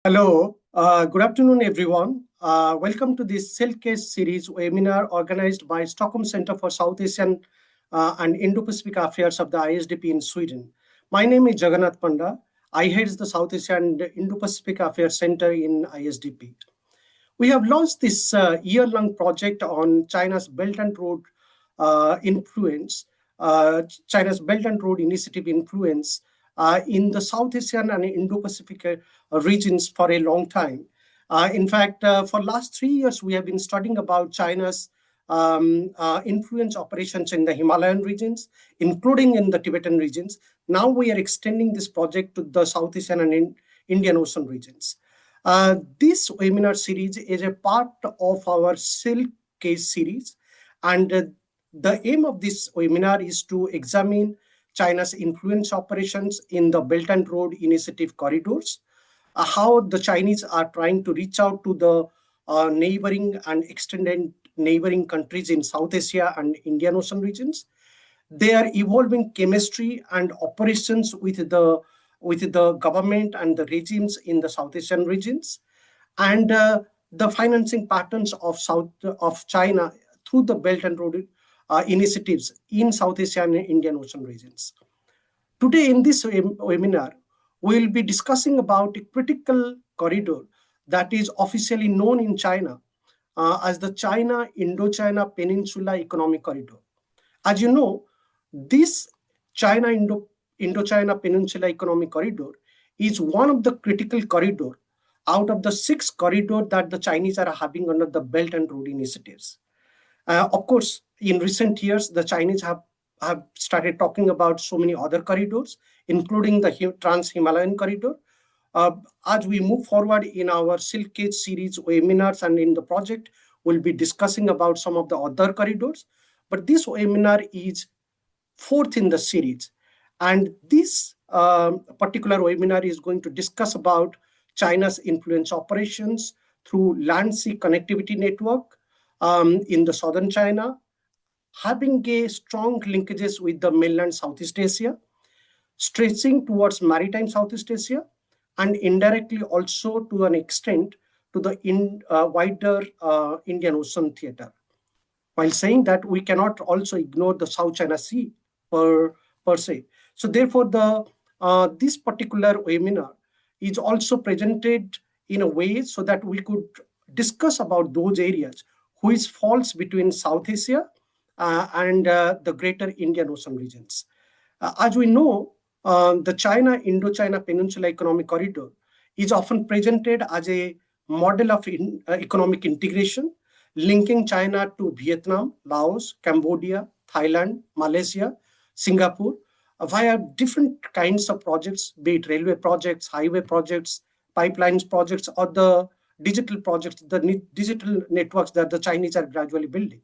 Hello, good afternoon, everyone. Welcome to this Silk Case series webinar organized by Stockholm Center for South Asian and Indo-Pacific Affairs of the ISDP in Sweden. My name is Jagannath Panda. I head the South Asian and Indo-Pacific Affairs Center in ISDP. We have launched this year-long project on China's Belt and Road influence, China's Belt and Road Initiative influence in the South Asian and Indo-Pacific regions for a long time. In fact, for last 3 years, we have been studying about China's influence operations in the Himalayan regions, including in the Tibetan regions. Now we are extending this project to the South Asian and Indian Ocean regions. This webinar series is a part of our Silk Case series, and the aim of this webinar is to examine China's influence operations in the Belt and Road Initiative corridors, how the Chinese are trying to reach out to the neighboring and extended neighboring countries in South Asia and Indian Ocean regions. They are evolving chemistry and operations with the government and the regimes in the South Asian regions, and the financing patterns of China through the Belt and Road initiatives in South Asia and Indian Ocean regions. Today in this webinar, we will be discussing about a critical corridor that is officially known in China as the Indochina Peninsula Economic Corridor. As you know, this Indochina Peninsula Economic Corridor is one of the critical corridors out of the 6 corridors that the Chinese are having under the Belt and Road initiatives. Of course, in recent years, the Chinese have started talking about so many other corridors, including the Trans-Himalayan corridor. As we move forward in our Silk Case series webinars and in the project, we'll be discussing about some of the other corridors. But this webinar is 4th in the series. And this particular webinar is going to discuss about China's influence operations through land-sea connectivity network in the southern China, having a strong linkages with the mainland Southeast Asia, stretching towards maritime Southeast Asia, and indirectly also to an extent to the wider Indian Ocean theater. While saying that, we cannot also ignore the South China Sea per se. So therefore, this particular webinar is also presented in a way so that we could discuss about those areas which falls between South Asia and the greater Indian Ocean regions. As we know, the Indochina Peninsula Economic Corridor is often presented as a model of economic integration, linking China to Vietnam, Laos, Cambodia, Thailand, Malaysia, Singapore, via different kinds of projects, be it railway projects, highway projects, pipelines projects, or the digital projects, the digital networks that the Chinese are gradually building.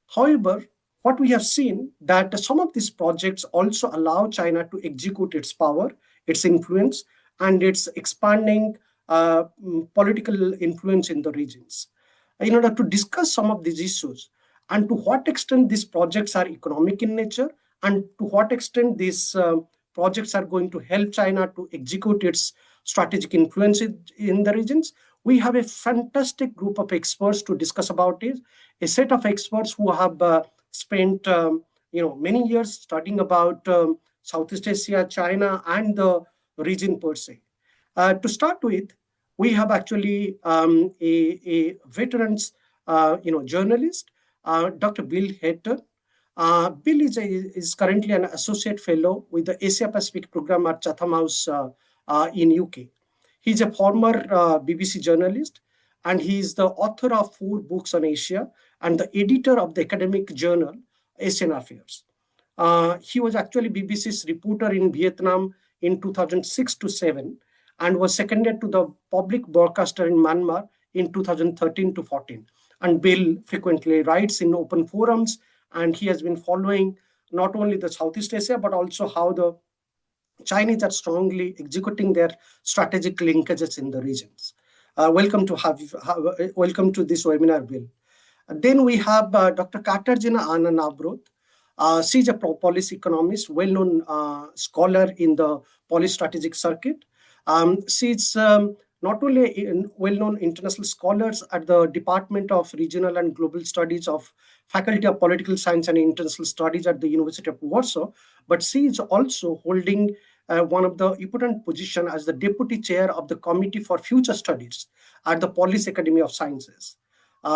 However, what we have seen that some of these projects also allow China to execute its power, its influence, and its expanding political influence in the regions. In order to discuss some of these issues and to what extent these projects are economic in nature and to what extent these projects are going to help China to execute its strategic influence in the regions, we have a fantastic group of experts to discuss about it. A set of experts who have spent many years studying about Southeast Asia, China, and the region per se. To start with, we have actually a veterans journalist, Dr. Bill Hayter. Bill is currently an associate fellow with the Asia Pacific program at Chatham House in UK. He's a former BBC journalist, and he is the author of 4 books on Asia and the editor of the academic journal Asian Affairs. He was actually BBC's reporter in Vietnam in 2006 to 7 and was seconded to the public broadcaster in Myanmar in 2013 to 14. And Bill frequently writes in open forums, and he has been following not only the Southeast Asia, but also how the Chinese are strongly executing their strategic linkages in the regions. Welcome to this webinar, Bill. Then we have Dr. Katarzyna Anna-Nawroth. She's a policy economist, well-known scholar in the policy strategic circuit. She's not only well-known international scholars at the Department of Regional and Global Studies of Faculty of Political Science and International Studies at the University of Warsaw, but she is also holding one of the important position as the Deputy Chair of the Committee for Future Studies at the Polish Academy of Sciences.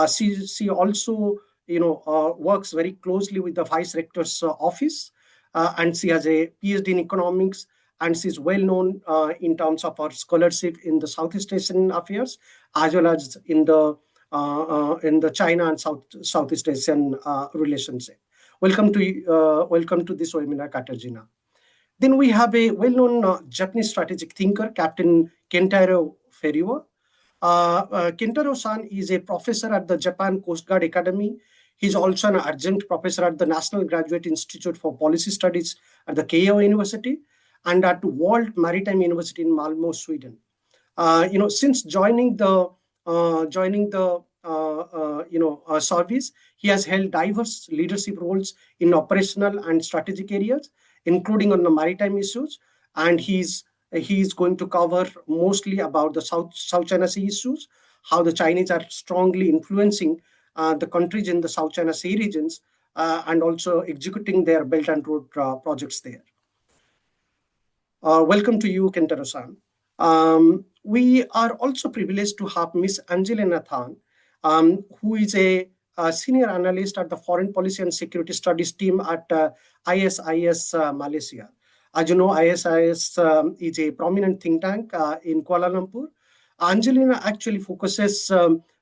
She also works very closely with the Vice Rector's office, and she has a PhD in economics, and she's well known in terms of her scholarship in the Southeast Asian affairs, as well as in the China and Southeast Asian relationship. Welcome to this webinar, Katarzyna. Then we have a well-known Japanese strategic thinker, Captain Kentaro Feriwa. Kentaro-san is a professor at the Japan Coast Guard Academy. He's also an adjunct professor at the National Graduate Institute for Policy Studies at the Keio University and at World Maritime University in Malmö, Sweden. Since joining the service, he has held diverse leadership roles in operational and strategic areas, including on the maritime issues, and he's going to cover mostly about the South China Sea issues, how the Chinese are strongly influencing the countries in the South China Sea regions, and also executing their Belt and Road projects there. Welcome to you, Kentaro-san. We are also privileged to have Ms. Angelina Tan, who is a senior analyst at the Foreign Policy and Security Studies team at ISIS Malaysia. As you know, ISIS is a prominent think tank in Kuala Lumpur. Angelina actually focuses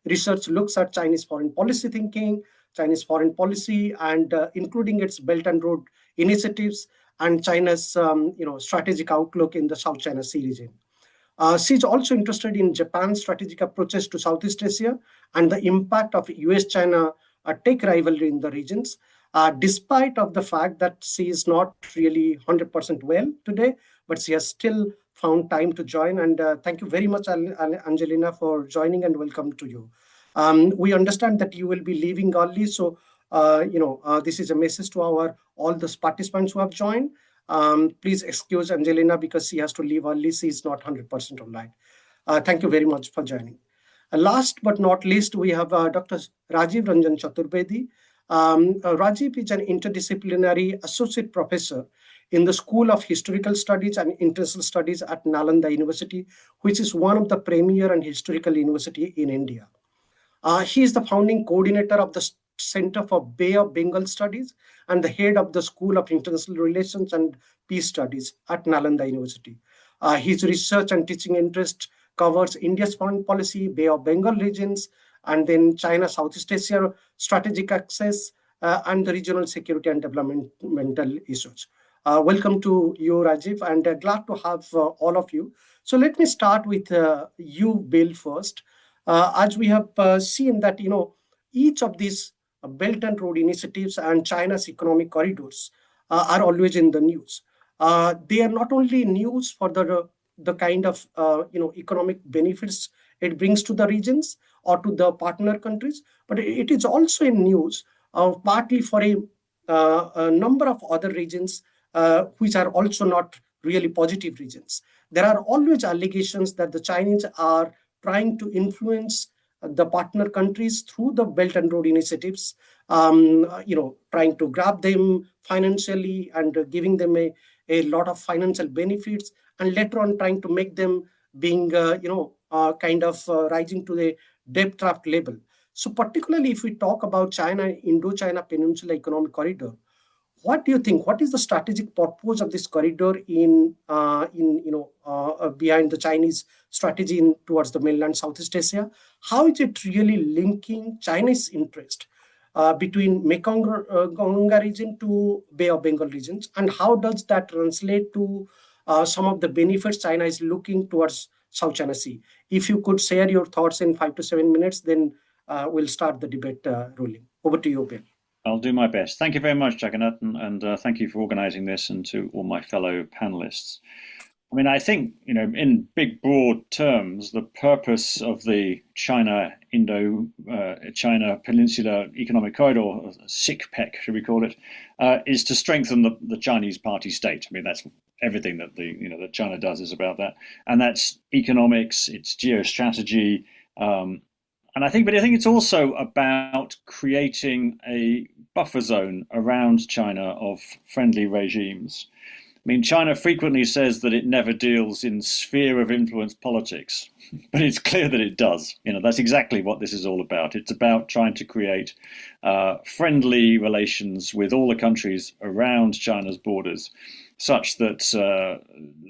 research, looks at Chinese foreign policy thinking, Chinese foreign policy, and including its Belt and Road initiatives and China's strategic outlook in the South China Sea region. She's also interested in Japan's strategic approaches to Southeast Asia and the impact of US-China tech rivalry in the regions, despite of the fact that she is not really 100% well today, but she has still found time to join. And thank you very much, Angelina, for joining, and welcome to you. We understand that you will be leaving early, so this is a message to all the participants who have joined. Please excuse Angelina because she has to leave early. She is not 100% online. Thank you very much for joining. Last but not least, we have Dr. Rajiv Ranjan Chaturbedi. Rajiv is an interdisciplinary associate professor in the School of Historical Studies and International Studies at Nalanda University, which is one of the premier and historical university in India. He is the founding coordinator of the Center for Bay of Bengal Studies and the head of the School of International Relations and Peace Studies at Nalanda University. His research and teaching interest covers India's foreign policy, Bay of Bengal regions, and then China, Southeast Asia, strategic access, and the regional security and developmental issues. Welcome to you, Rajiv, and glad to have all of you. So let me start with you, Bill, first. As we have seen that, each of these Belt and Road initiatives and China's economic corridors are always in the news. They are not only news for the kind of economic benefits it brings to the regions or to the partner countries, but it is also in news partly for a number of other regions which are also not really positive regions. There are always allegations that the Chinese are trying to influence the partner countries through the Belt and Road initiatives, trying to grab them financially and giving them a lot of financial benefits, and later on trying to make them being, rising to the debt trap level. So particularly if we talk about China, Indochina Peninsula Economic Corridor, what do you think? What is the strategic purpose of this corridor behind the Chinese strategy towards the mainland Southeast Asia? How is it really linking Chinese interest between Mekong region to Bay of Bengal regions, and how does that translate to some of the benefits China is looking towards South China Sea? If you could share your thoughts in 5 to 7 minutes, then we'll start the debate rolling. Over to you, Bill. I'll do my best. Thank you very much, Jagannath, and thank you for organizing this, and to all my fellow panelists. I mean, I think, in big broad terms, the purpose of the China Peninsula Economic Corridor, or CICPEC, should we call it, is to strengthen the Chinese party state. I mean, that's everything that that China does is about that, and that's economics, it's geostrategy, but I think it's also about creating a buffer zone around China of friendly regimes. I mean, China frequently says that it never deals in sphere of influence politics, but it's clear that it does. That's exactly what this is all about. It's about trying to create friendly relations with all the countries around China's borders, such that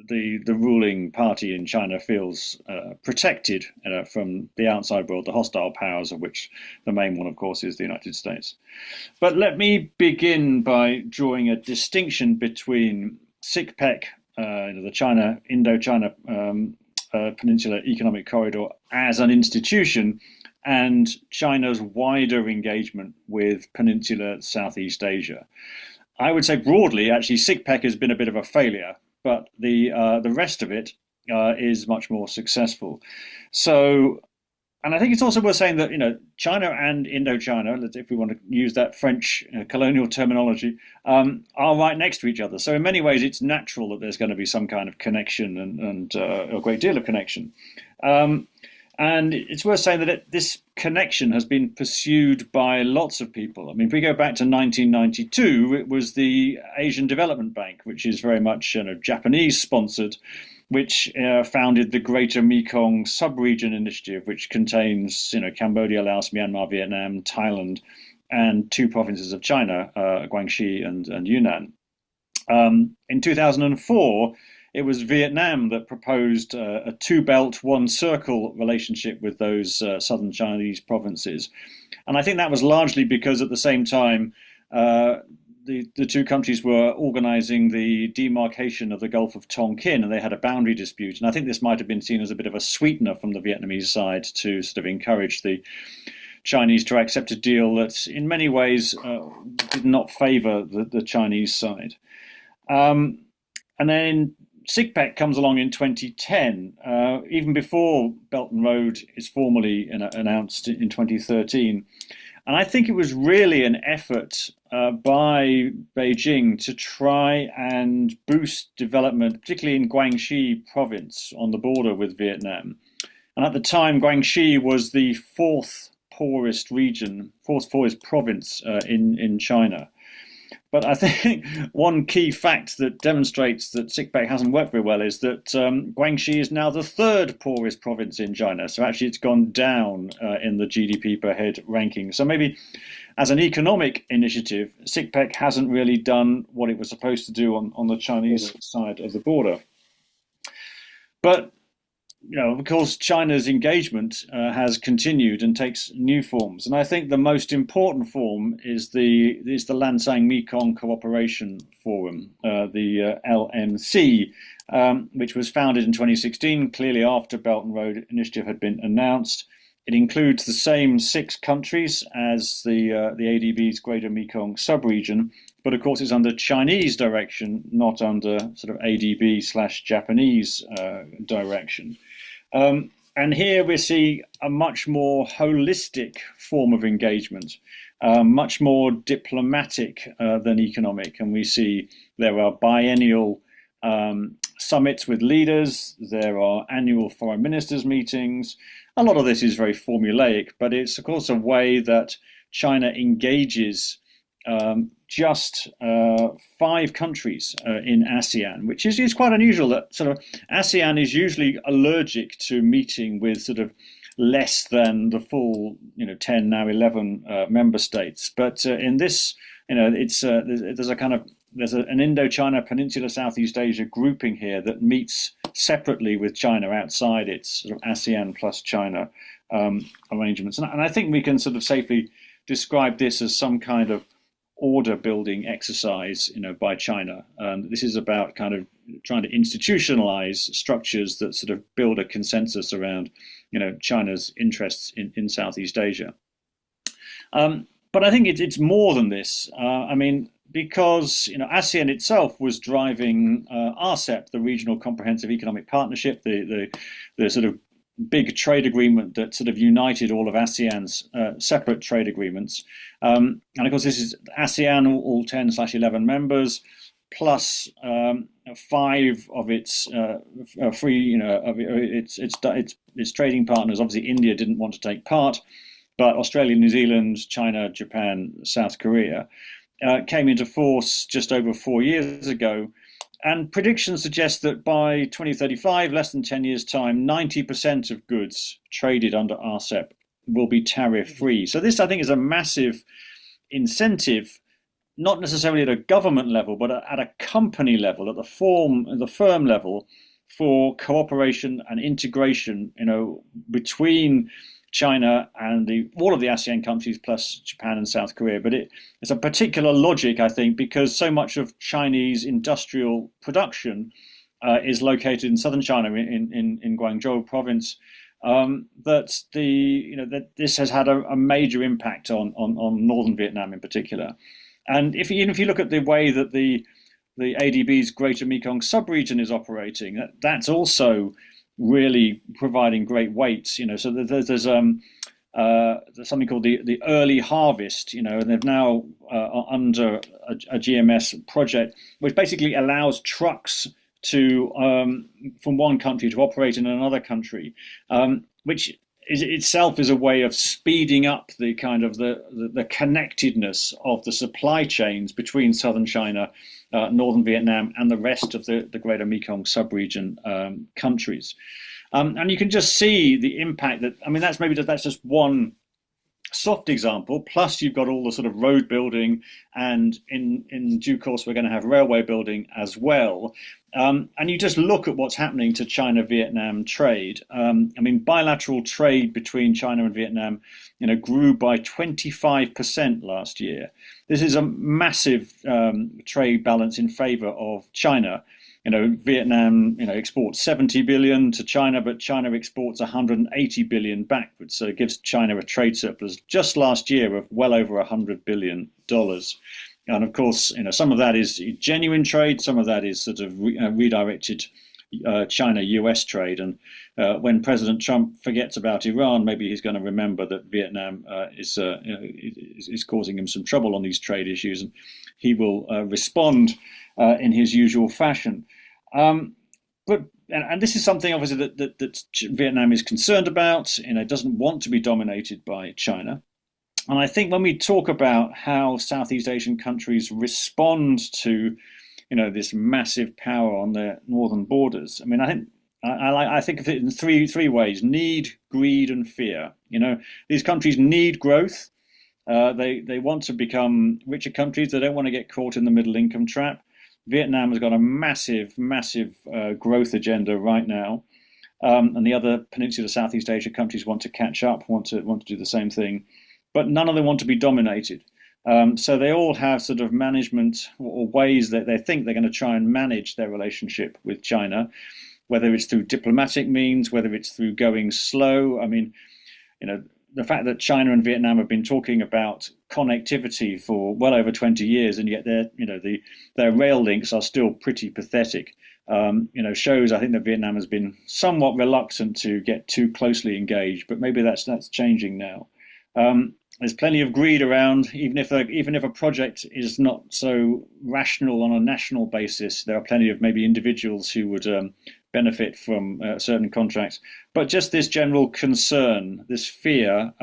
the ruling party in China feels protected from the outside world, the hostile powers, of which the main one, of course, is the United States. But let me begin by drawing a distinction between CICPEC, the Indochina Peninsula Economic Corridor as an institution, and China's wider engagement with Peninsular Southeast Asia. I would say broadly, actually, CICPEC has been a bit of a failure, but the rest of it is much more successful. So, and I think it's also worth saying that China and Indochina, if we want to use that French colonial terminology, are right next to each other. So in many ways, it's natural that there's going to be some kind of connection and a great deal of connection. And it's worth saying that this connection has been pursued by lots of people. I mean, if we go back to 1992, it was the Asian Development Bank, which is very much Japanese sponsored, which founded the Greater Mekong Sub-Region Initiative, which contains Cambodia, Laos, Myanmar, Vietnam, Thailand, and two provinces of China, Guangxi and Yunnan. In 2004, it was Vietnam that proposed a two-belt, one-circle relationship with those southern Chinese provinces. And I think that was largely because at the same time, the two countries were organizing the demarcation of the Gulf of Tonkin, and they had a boundary dispute. And I think this might have been seen as a bit of a sweetener from the Vietnamese side to sort of encourage the Chinese to accept a deal that in many ways did not favor the Chinese side. And then CICPEC comes along in 2010, even before Belt and Road is formally announced in 2013. And I think it was really an effort by Beijing to try and boost development, particularly in Guangxi province on the border with Vietnam. And at the time, Guangxi was the fourth poorest province in China. But I think one key fact that demonstrates that CICPEC hasn't worked very well is that Guangxi is now the third poorest province in China. So actually it's gone down in the GDP per head ranking. So maybe as an economic initiative, CICPEC hasn't really done what it was supposed to do on the Chinese side of the border. But of course, China's engagement has continued and takes new forms. And I think the most important form is the Lansang Mekong Cooperation Forum, the LMC, which was founded in 2016, clearly after Belt and Road Initiative had been announced. It includes the same 6 countries as the ADB's Greater Mekong Subregion, but of course it's under Chinese direction, not under sort of ADB/Japanese direction. And here we see a much more holistic form of engagement, much more diplomatic than economic. And we see there are biennial summits with leaders, there are annual foreign ministers meetings. A lot of this is very formulaic, but it's of course a way that China engages just 5 countries in ASEAN, which is quite unusual. That sort of ASEAN is usually allergic to meeting with sort of less than the full 10, now 11 member states. But in this, there's an Indochina Peninsula Southeast Asia grouping here that meets separately with China outside its sort of ASEAN plus China arrangements. And I think we can sort of safely describe this as some kind of order building exercise, by China. This is about kind of trying to institutionalize structures that sort of build a consensus around, China's interests in Southeast Asia. But I think it's more than this. I mean, because ASEAN itself was driving RCEP, the Regional Comprehensive Economic Partnership, the sort of big trade agreement that sort of united all of ASEAN's separate trade agreements. And of course, this is ASEAN, all 10/11 members, plus 5 of its its trading partners. Obviously, India didn't want to take part, but Australia, New Zealand, China, Japan, South Korea came into force just over 4 years ago. And predictions suggest that by 2035, less than 10 years' time, 90% of goods traded under RCEP will be tariff-free. So this, I think, is a massive incentive, not necessarily at a government level, but at a company level, at the firm level, for cooperation and integration, between China and all of the ASEAN countries plus Japan and South Korea. But it's a particular logic, I think, because so much of Chinese industrial production is located in southern China, in Guangzhou province, that this has had a major impact on northern Vietnam in particular. And if you look at the way that the ADB's Greater Mekong subregion is operating, that's also really providing great weights. So there's something called the early harvest, and they've now under a GMS project, which basically allows trucks to from one country to operate in another country, which itself is a way of speeding up the kind of the connectedness of the supply chains between southern China, northern Vietnam, and the rest of the Greater Mekong subregion countries. And you can just see the impact that's just one soft example. Plus, you've got all the sort of road building, and in due course, we're going to have railway building as well. And you just look at what's happening to China-Vietnam trade. Bilateral trade between China and Vietnam, grew by 25% last year. This is a massive trade balance in favor of China. Vietnam, exports 70 billion to China, but China exports 180 billion backwards. So it gives China a trade surplus just last year of well over $100 billion. And of course, some of that is genuine trade, some of that is sort of redirected China-US trade. And when President Trump forgets about Iran, maybe he's going to remember that Vietnam is causing him some trouble on these trade issues, and he will respond in his usual fashion. But this is something obviously that Vietnam is concerned about. It doesn't want to be dominated by China. And I think when we talk about how Southeast Asian countries respond to, this massive power on their northern borders, I think of it in three ways: need, greed, and fear. These countries need growth. They want to become richer countries. They don't want to get caught in the middle income trap. Vietnam has got a massive growth agenda right now, and the other Peninsula Southeast Asia countries want to catch up, want to do the same thing. But none of them want to be dominated. So they all have sort of management or ways that they think they're going to try and manage their relationship with China, whether it's through diplomatic means, whether it's through going slow. The fact that China and Vietnam have been talking about connectivity for well over 20 years, and yet their rail links are still pretty pathetic, shows, I think, that Vietnam has been somewhat reluctant to get too closely engaged, but maybe that's changing now. There's plenty of greed around. Even if a project is not so rational on a national basis, there are plenty of maybe individuals who would benefit from certain contracts. But just this general concern, this fear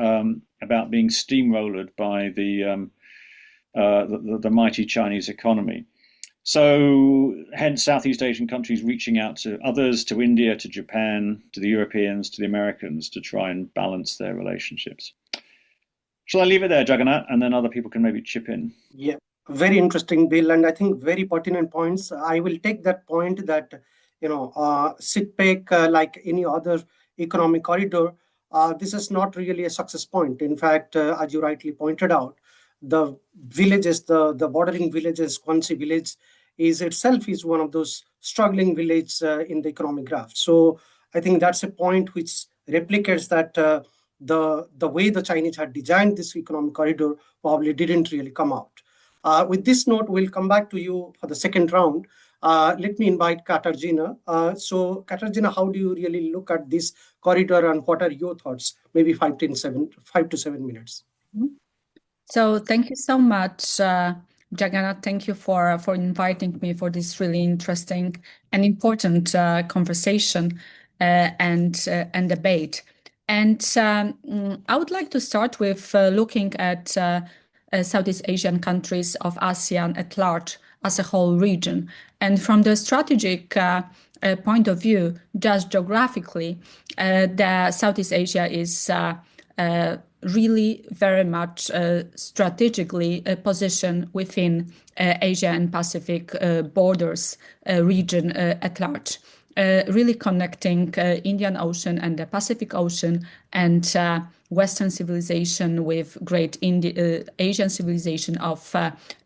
about being steamrolled by the mighty Chinese economy. So hence Southeast Asian countries reaching out to others, to India, to Japan, to the Europeans, to the Americans, to try and balance their relationships. Shall I leave it there, Jagannath, and then other people can maybe chip in? Yeah, very interesting, Bill, and I think very pertinent points. I will take that point that, CICPEC, like any other economic corridor, this is not really a success point. In fact, as you rightly pointed out, the villages, the bordering villages, Kwansi village is one of those struggling villages in the economic graph. So I think that's a point which replicates that the way the Chinese had designed this economic corridor probably didn't really come out. With this note, we'll come back to you for the second round. Let me invite Katarzyna. So, Katarzyna, how do you really look at this corridor and what are your thoughts? Maybe 5 to 7 minutes. So thank you so much, Jagannath. Thank you for inviting me for this really interesting and important conversation and debate. And I would like to start with looking at Southeast Asian countries of ASEAN at large as a whole region. And from the strategic point of view, just geographically, the Southeast Asia is really very much strategically positioned within Asia and Pacific borders region at large. Really connecting Indian Ocean and the Pacific Ocean and Western civilization with great Asian civilization of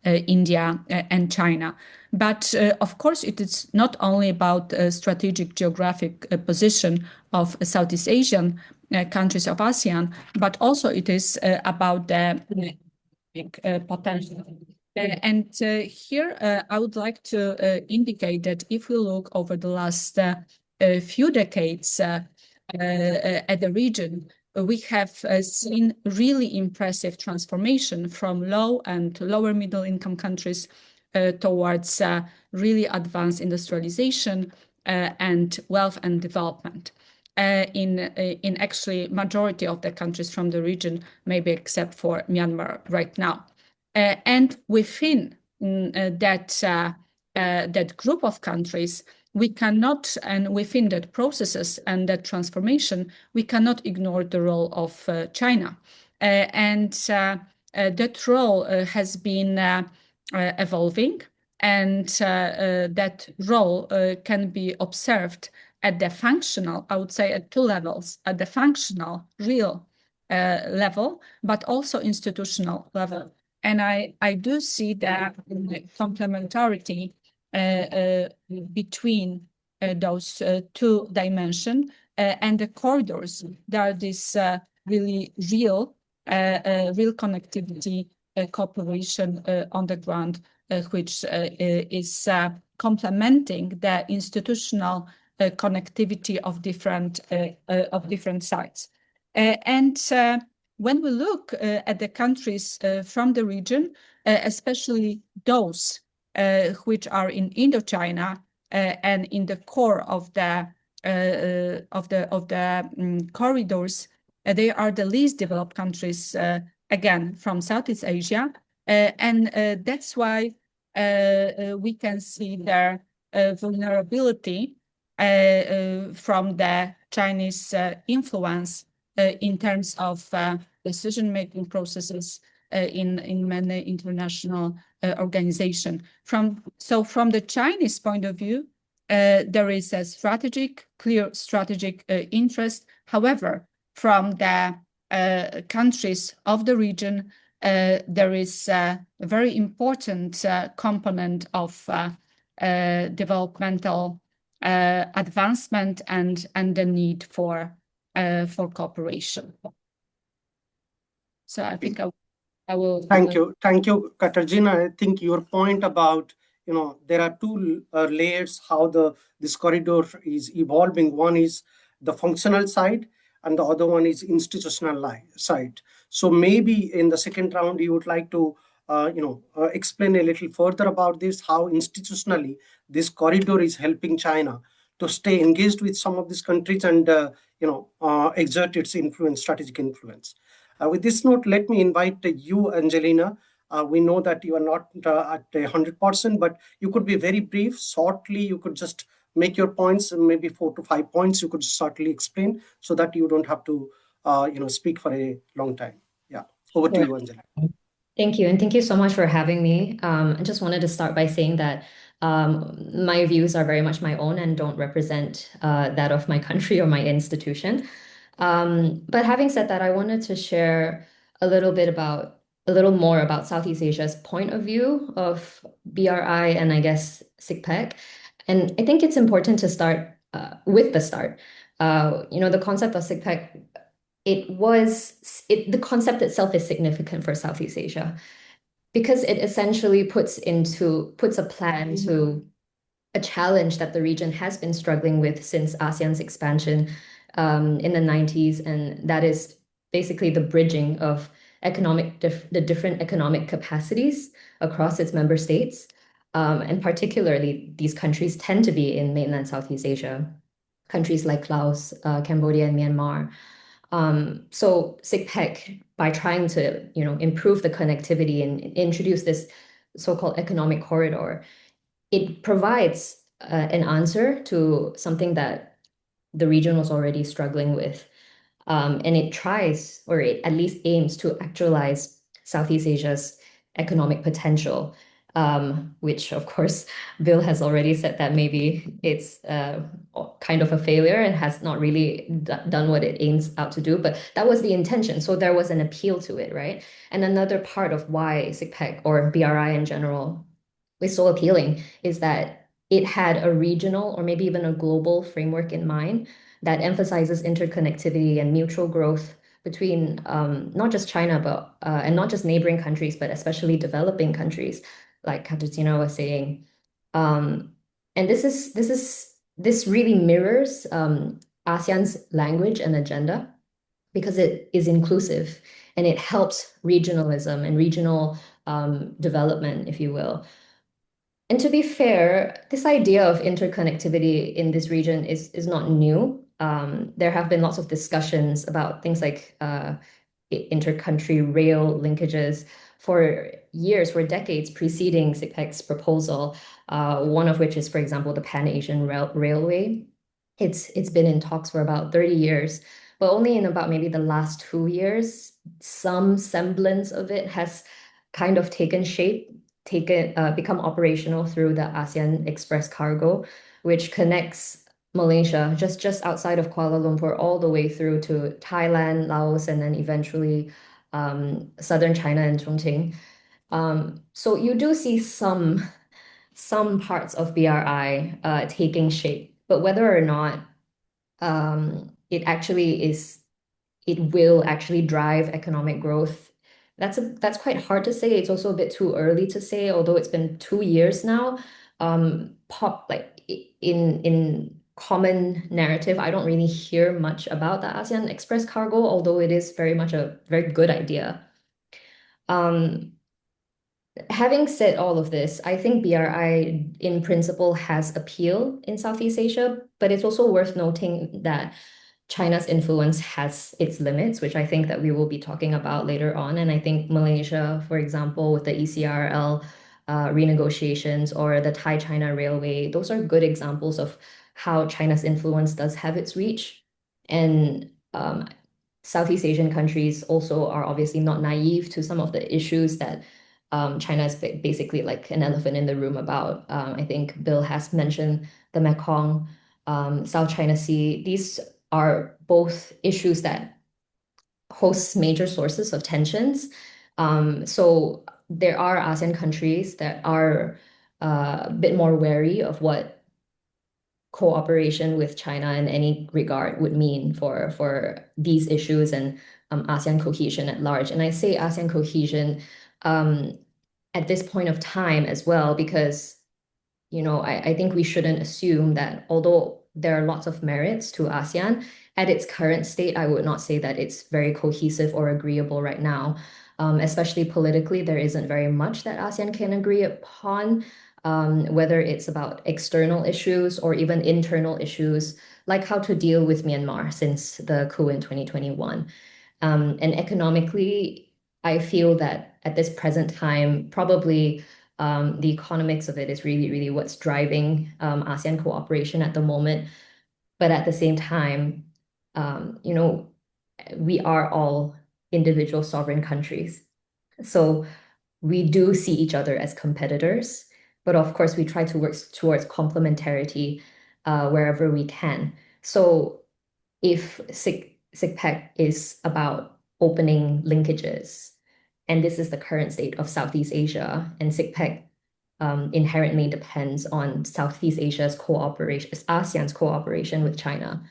India and China. But of course, it is not only about strategic geographic position of Southeast Asian countries of ASEAN, but also it is about the potential. And here I would like to indicate that if we look over the last few decades at the region, we have seen really impressive transformation from low and lower middle income countries towards really advanced industrialization and wealth and development. In actually majority of the countries from the region, maybe except for Myanmar right now. And within that group of countries, we cannot, and within that processes and that transformation, we cannot ignore the role of China. And that role has been evolving, and that role can be observed at the functional, I would say at two levels, at the functional, real level, but also institutional level. And I do see that complementarity between those two dimensions and the corridors. There are this really real connectivity cooperation on the ground, which is complementing the institutional connectivity of different sides. And when we look at the countries from the region, especially those which are in Indochina and in the core of the corridors, they are the least developed countries, again, from Southeast Asia. And that's why we can see their vulnerability from the Chinese influence in terms of decision-making processes in many international organizations. So from the Chinese point of view, there is a clear strategic interest. However, from the countries of the region, there is a very important component of developmental advancement and the need for cooperation. So I think I will. Thank you, Katarzyna. I think your point about there are two layers how this corridor is evolving. One is the functional side, and the other one is institutional side. So maybe in the second round, you would like to explain a little further about this, how institutionally this corridor is helping China to stay engaged with some of these countries and exert its strategic influence. With this note, let me invite you, Angelina. We know that you are not at 100%, but you could be very brief, shortly. You could just make your points, maybe 4 to 5 points. You could shortly explain so that you don't have to, speak for a long time. Yeah, over to you, Angelina. Thank you, and thank you so much for having me. I just wanted to start by saying that my views are very much my own and don't represent that of my country or my institution. But having said that, I wanted to share a little more about Southeast Asia's point of view of BRI and I guess CICPEC. And I think it's important to start with the start. The concept of CICPEC, the concept itself is significant for Southeast Asia because it essentially puts a plan to a challenge that the region has been struggling with since ASEAN's expansion in the 90s, and that is basically the bridging of the different economic capacities across its member states. And particularly, these countries tend to be in mainland Southeast Asia, countries like Laos, Cambodia, and Myanmar. So CICPEC, by trying to improve the connectivity and introduce this so-called economic corridor, it provides an answer to something that the region was already struggling with. And it tries, or it at least aims to actualize Southeast Asia's economic potential, which, of course, Bill has already said that maybe it's kind of a failure and has not really done what it aims out to do. But that was the intention. So there was an appeal to it, right? And another part of why CICPEC or BRI in general is so appealing is that it had a regional or maybe even a global framework in mind that emphasizes interconnectivity and mutual growth between not just China, but and not just neighboring countries, but especially developing countries, like Katarzyna was saying. And this really mirrors ASEAN's language and agenda because it is inclusive and it helps regionalism and regional development, if you will. And to be fair, this idea of interconnectivity in this region is not new. There have been lots of discussions about things like inter-country rail linkages for years, for decades preceding CICPEC's proposal, one of which is, for example, the Pan-Asian Railway. It's been in talks for about 30 years, but only in about maybe the last 2 years, some semblance of it has kind of taken shape, become operational through the ASEAN Express Cargo, which connects Malaysia just outside of Kuala Lumpur all the way through to Thailand, Laos, and then eventually southern China and Chongqing. So you do see some parts of BRI taking shape, but whether or not it will actually drive economic growth, that's quite hard to say. It's also a bit too early to say, although it's been 2 years now. Like in common narrative, I don't really hear much about the ASEAN Express Cargo, although it is very much a very good idea. Having said all of this, I think BRI in principle has appeal in Southeast Asia, but it's also worth noting that China's influence has its limits, which I think that we will be talking about later on. And I think Malaysia, for example, with the ECRL renegotiations or the Thai-China Railway, those are good examples of how China's influence does have its reach. And Southeast Asian countries also are obviously not naive to some of the issues that China is basically like an elephant in the room about. I think Bill has mentioned the Mekong, South China Sea. These are both issues that host major sources of tensions. So there are ASEAN countries that are a bit more wary of what cooperation with China in any regard would mean for these issues and ASEAN cohesion at large. And I say ASEAN cohesion at this point of time as well, because I think we shouldn't assume that although there are lots of merits to ASEAN, at its current state, I would not say that it's very cohesive or agreeable right now. Especially politically, there isn't very much that ASEAN can agree upon, whether it's about external issues or even internal issues, like how to deal with Myanmar since the coup in 2021. And economically, I feel that at this present time, probably the economics of it is really, really what's driving ASEAN cooperation at the moment. But at the same time, we are all individual sovereign countries. So we do see each other as competitors, but of course we try to work towards complementarity wherever we can. So if CICPEC is about opening linkages, and this is the current state of Southeast Asia, and CICPEC inherently depends on Southeast Asia's cooperation, ASEAN's cooperation with China.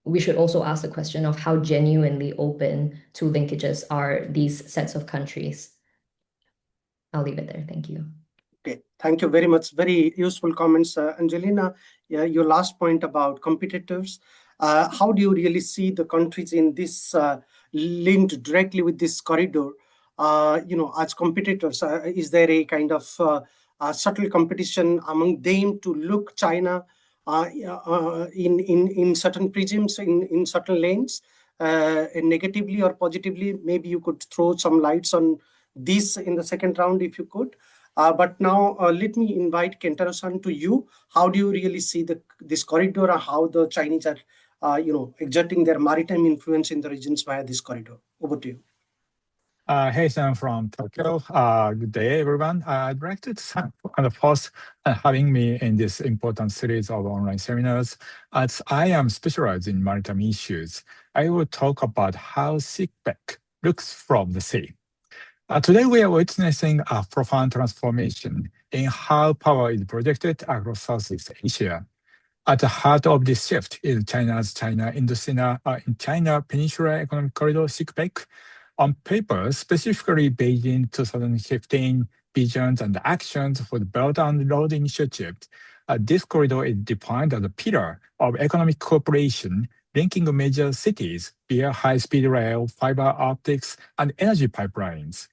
We should also ask the question of how genuinely open to linkages are these sets of countries. I'll leave it there. Thank you. Okay, thank you very much. Very useful comments. Angelina, your last point about competitors. How do you really see the countries in this linked directly with this corridor? As competitors, is there a kind of subtle competition among them to look China in certain prisms, in certain lanes, negatively or positively? Maybe you could throw some lights on this in the second round if you could. But now let me invite Kentaro-san to you. How do you really see this corridor, and how the Chinese are, exerting their maritime influence in the regions via this corridor? Over to you. Hey, Sam from Tokyo. Good day, everyone. I'd like to thank first having me in this important series of online seminars. As I am specialized in maritime issues, I will talk about how CICPEC looks from the sea. Today, we are witnessing a profound transformation in how power is projected across Southeast Asia. At the heart of this shift is China's Indochina Peninsula Economic Corridor, CICPEC. On paper, specifically Beijing 2015 visions and actions for the Belt and Road Initiative, this corridor is defined as a pillar of economic cooperation linking major cities via high-speed rail, fiber optics, and energy pipelines.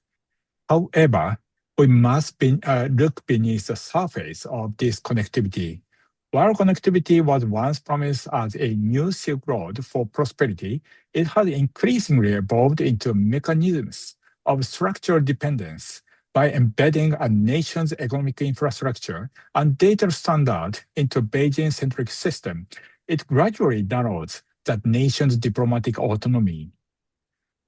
However, we must look beneath the surface of this connectivity. While connectivity was once promised as a new Silk Road for prosperity, it has increasingly evolved into mechanisms of structural dependence. By embedding a nation's economic infrastructure and data standard into Beijing-centric system, it gradually narrows that nation's diplomatic autonomy.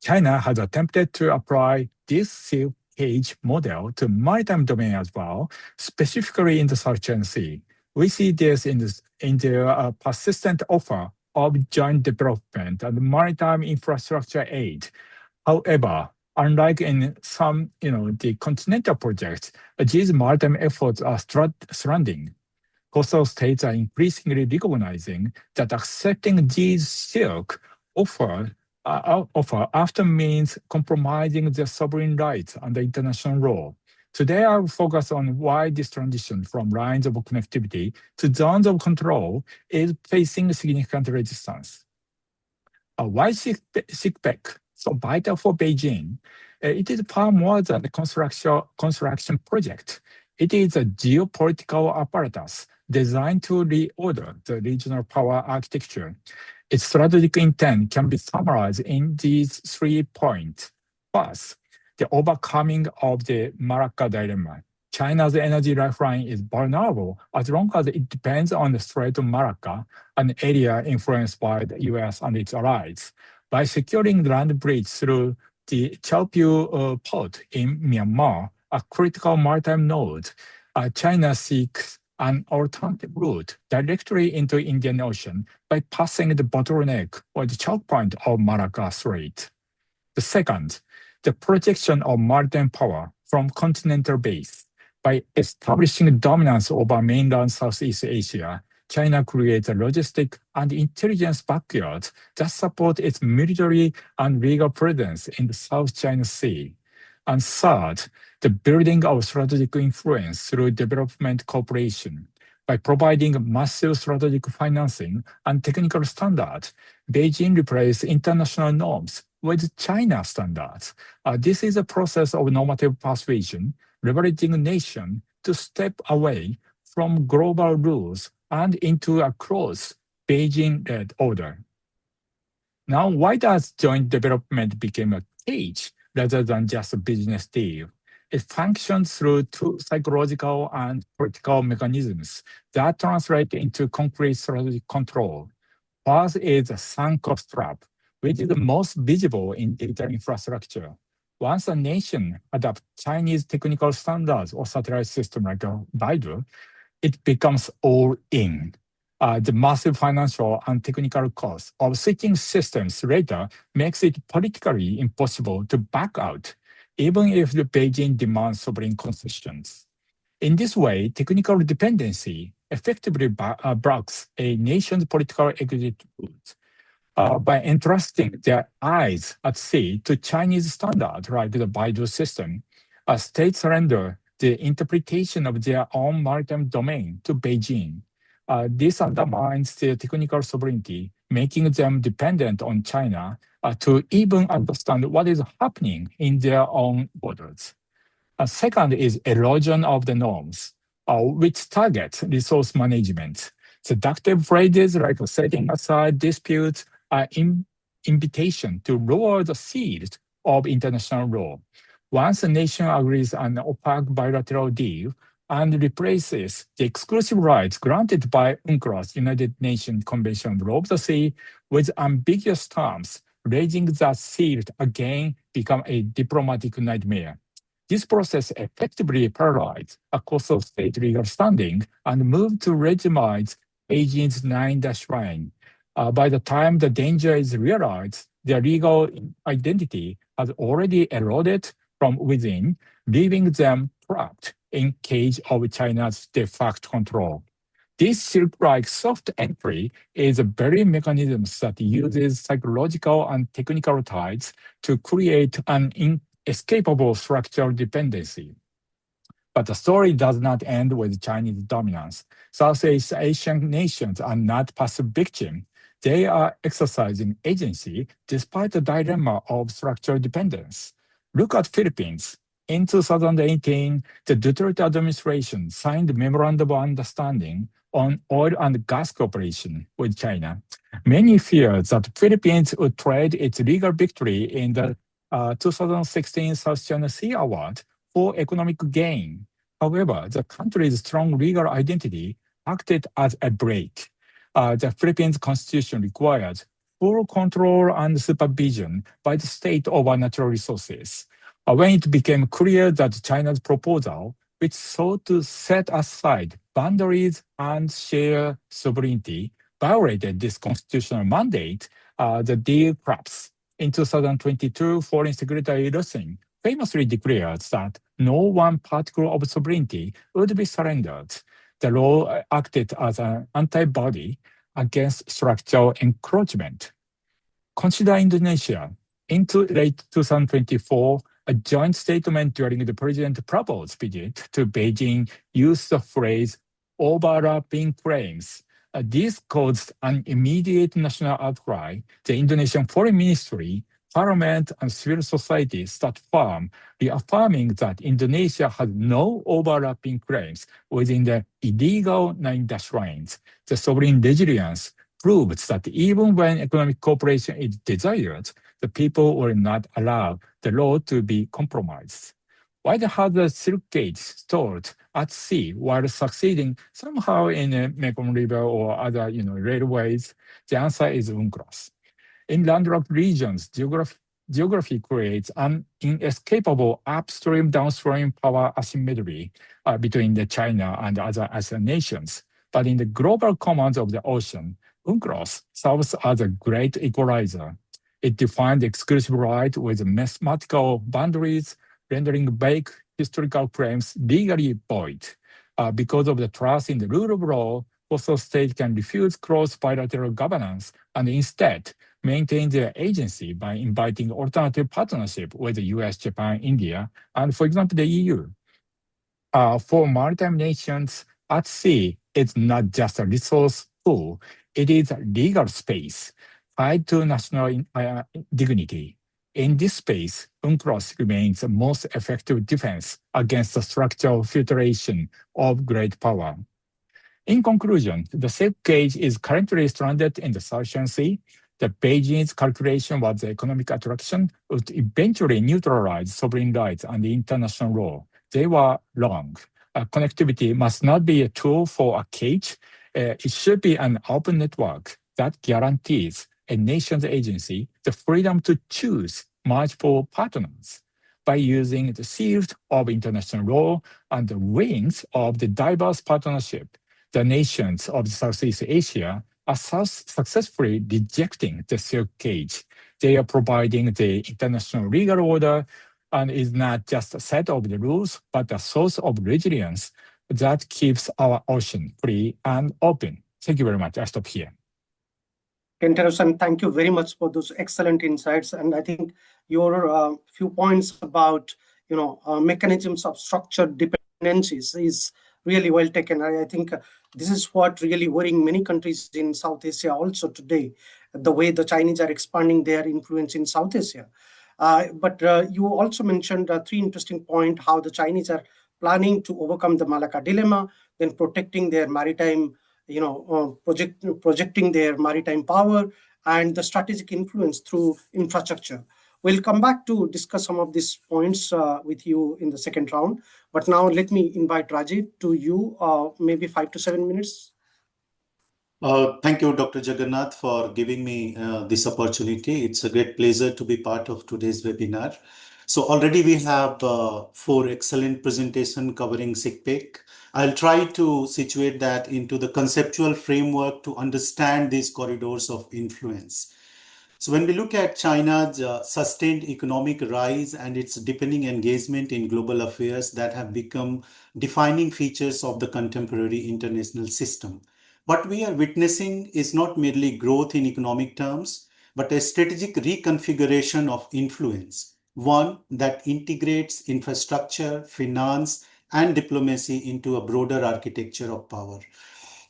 China has attempted to apply this Silk Cage model to maritime domain as well, specifically in the South China Sea. We see this in the persistent offer of joint development and maritime infrastructure aid. However, unlike in some, the continental projects, these maritime efforts are stranding. Coastal states are increasingly recognizing that accepting these Silk offer often means compromising their sovereign rights under international law. Today, I will focus on why this transition from lines of connectivity to zones of control is facing significant resistance. Why CICPEC so vital for Beijing? It is far more than a construction project. It is a geopolitical apparatus designed to reorder the regional power architecture. Its strategic intent can be summarized in these 3 points. First, the overcoming of the Malacca dilemma. China's energy lifeline is vulnerable as long as it depends on the Strait of Malacca, an area influenced by the US and its allies. By securing the land bridge through the Chaopiu port in Myanmar, a critical maritime node, China seeks an alternative route directly into Indian Ocean by passing the bottleneck or the choke point of Malacca Strait. The second, the projection of maritime power from continental base. By establishing dominance over mainland Southeast Asia, China creates a logistic and intelligence backyard that supports its military and legal presence in the South China Sea. And third, the building of strategic influence through development cooperation. By providing massive strategic financing and technical standards, Beijing replaces international norms with China standards. This is a process of normative persuasion, leveraging a nation to step away from global rules and into a close Beijing-led order. Now, why does joint development become a cage rather than just a business deal? It functions through 2 psychological and political mechanisms that translate into concrete strategic control. First is the sunk cost trap, which is the most visible in data infrastructure. Once a nation adopts Chinese technical standards or satellite system like Baidu, it becomes all in. The massive financial and technical cost of switching systems later makes it politically impossible to back out, even if the Beijing demands sovereign concessions. In this way, technical dependency effectively blocks a nation's political exit route. By entrusting their eyes at sea to Chinese standards like the Baidu system, States surrender the interpretation of their own maritime domain to Beijing. This undermines their technical sovereignty, making them dependent on China to even understand what is happening in their own borders. Second is erosion of the norms, which target resource management. Seductive phrases like setting aside disputes are invitation to lower the seals of international law. Once a nation agrees on an opaque bilateral deal and replaces the exclusive rights granted by UNCLOS, United Nations Convention on Law of the Sea, with ambiguous terms, raising the seals again become a diplomatic nightmare. This process effectively paralyzed a coastal state legal standing and moved to legitimize Beijing's 9-dash line. By the time the danger is realized, their legal identity has already eroded from within, leaving them trapped in cage of China's de facto control. This silk-like soft entry is a very mechanism that uses psychological and technical ties to create an inescapable structural dependency. But the story does not end with Chinese dominance. Southeast Asian nations are not passive victims. They are exercising agency despite the dilemma of structural dependence. Look at Philippines. In 2018, the Duterte administration signed a memorandum of understanding on oil and gas cooperation with China. Many feared that Philippines would trade its legal victory in the 2016 South China Sea Award for economic gain. However, the country's strong legal identity acted as a brake. The Philippines constitution requires full control and supervision by the state over natural resources. When it became clear that China's proposal, which sought to set aside boundaries and share sovereignty, violated this constitutional mandate, the deal collapsed. In 2022, Foreign Secretary Russin famously declared that no one particle of sovereignty would be surrendered. The law acted as an antibody against structural encroachment. Consider Indonesia. In late 2024, a joint statement during the President Prabowo's visit to Beijing used the phrase overlapping claims. This caused an immediate national outcry. The Indonesian Foreign Ministry, Parliament, and civil society stood firm, reaffirming that Indonesia had no overlapping claims within the illegal 9-dash lines. The sovereign resilience proves that even when economic cooperation is desired, the people will not allow the law to be compromised. Why has the Silk Gate stalled at sea while succeeding somehow in the Mekong River or other railways? The answer is UNCLOS. In landlocked regions, geography creates an inescapable upstream-downstream power asymmetry between China and other ASEAN nations. But in the global commons of the ocean, UNCLOS serves as a great equalizer. It defines exclusive rights with mathematical boundaries, rendering vague historical claims legally void. Because of the trust in the rule of law, coastal states can refuse cross bilateral governance and instead maintain their agency by inviting alternative partnership with the US, Japan, India, and, for example, the EU. For maritime nations, at sea, it's not just a resource pool, it is a legal space tied to national dignity. In this space, UNCLOS remains the most effective defense against the structural filtration of great power. In conclusion, the Silk Gate is currently stranded in the South China Sea. The Beijing's calculation was the economic attraction would eventually neutralize sovereign rights and the international law. They were wrong. Connectivity must not be a tool for a cage. It should be an open network that guarantees a nation's agency the freedom to choose multiple partners. By using the shield of international law and the wings of the diverse partnership, the nations of Southeast Asia are successfully rejecting the Silk Gate. They are providing the international legal order and is not just a set of the rules, but a source of resilience that keeps our ocean free and open. Thank you very much. I stop here. Kentaro-san, thank you very much for those excellent insights. And I think your few points about mechanisms of structured dependencies is really well taken. I think this is what really worrying many countries in South Asia also today, the way the Chinese are expanding their influence in South Asia. But you also mentioned three interesting points, how the Chinese are planning to overcome the Malacca dilemma, then protecting their maritime, projecting their maritime power and the strategic influence through infrastructure. We'll come back to discuss some of these points with you in the second round. But now let me invite Rajiv to you, maybe 5 to 7 minutes. Thank you, Dr. Jagannath, for giving me this opportunity. It's a great pleasure to be part of today's webinar. So already we have 4 excellent presentations covering CICPEC. I'll try to situate that into the conceptual framework to understand these corridors of influence. So when we look at China's sustained economic rise and its deepening engagement in global affairs that have become defining features of the contemporary international system, what we are witnessing is not merely growth in economic terms, but a strategic reconfiguration of influence, one that integrates infrastructure, finance, and diplomacy into a broader architecture of power.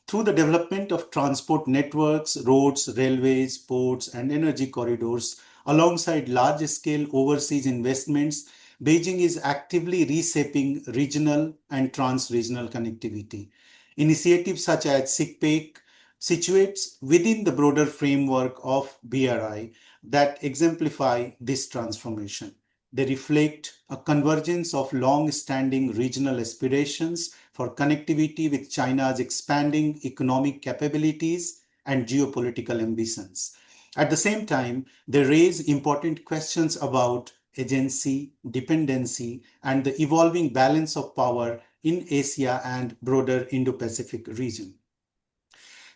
Through the development of transport networks, roads, railways, ports, and energy corridors, alongside large-scale overseas investments, Beijing is actively reshaping regional and trans-regional connectivity. Initiatives such as CPEC situates within the broader framework of BRI that exemplify this transformation. They reflect a convergence of long-standing regional aspirations for connectivity with China's expanding economic capabilities and geopolitical ambitions. At the same time, they raise important questions about agency, dependency, and the evolving balance of power in Asia and broader Indo-Pacific region.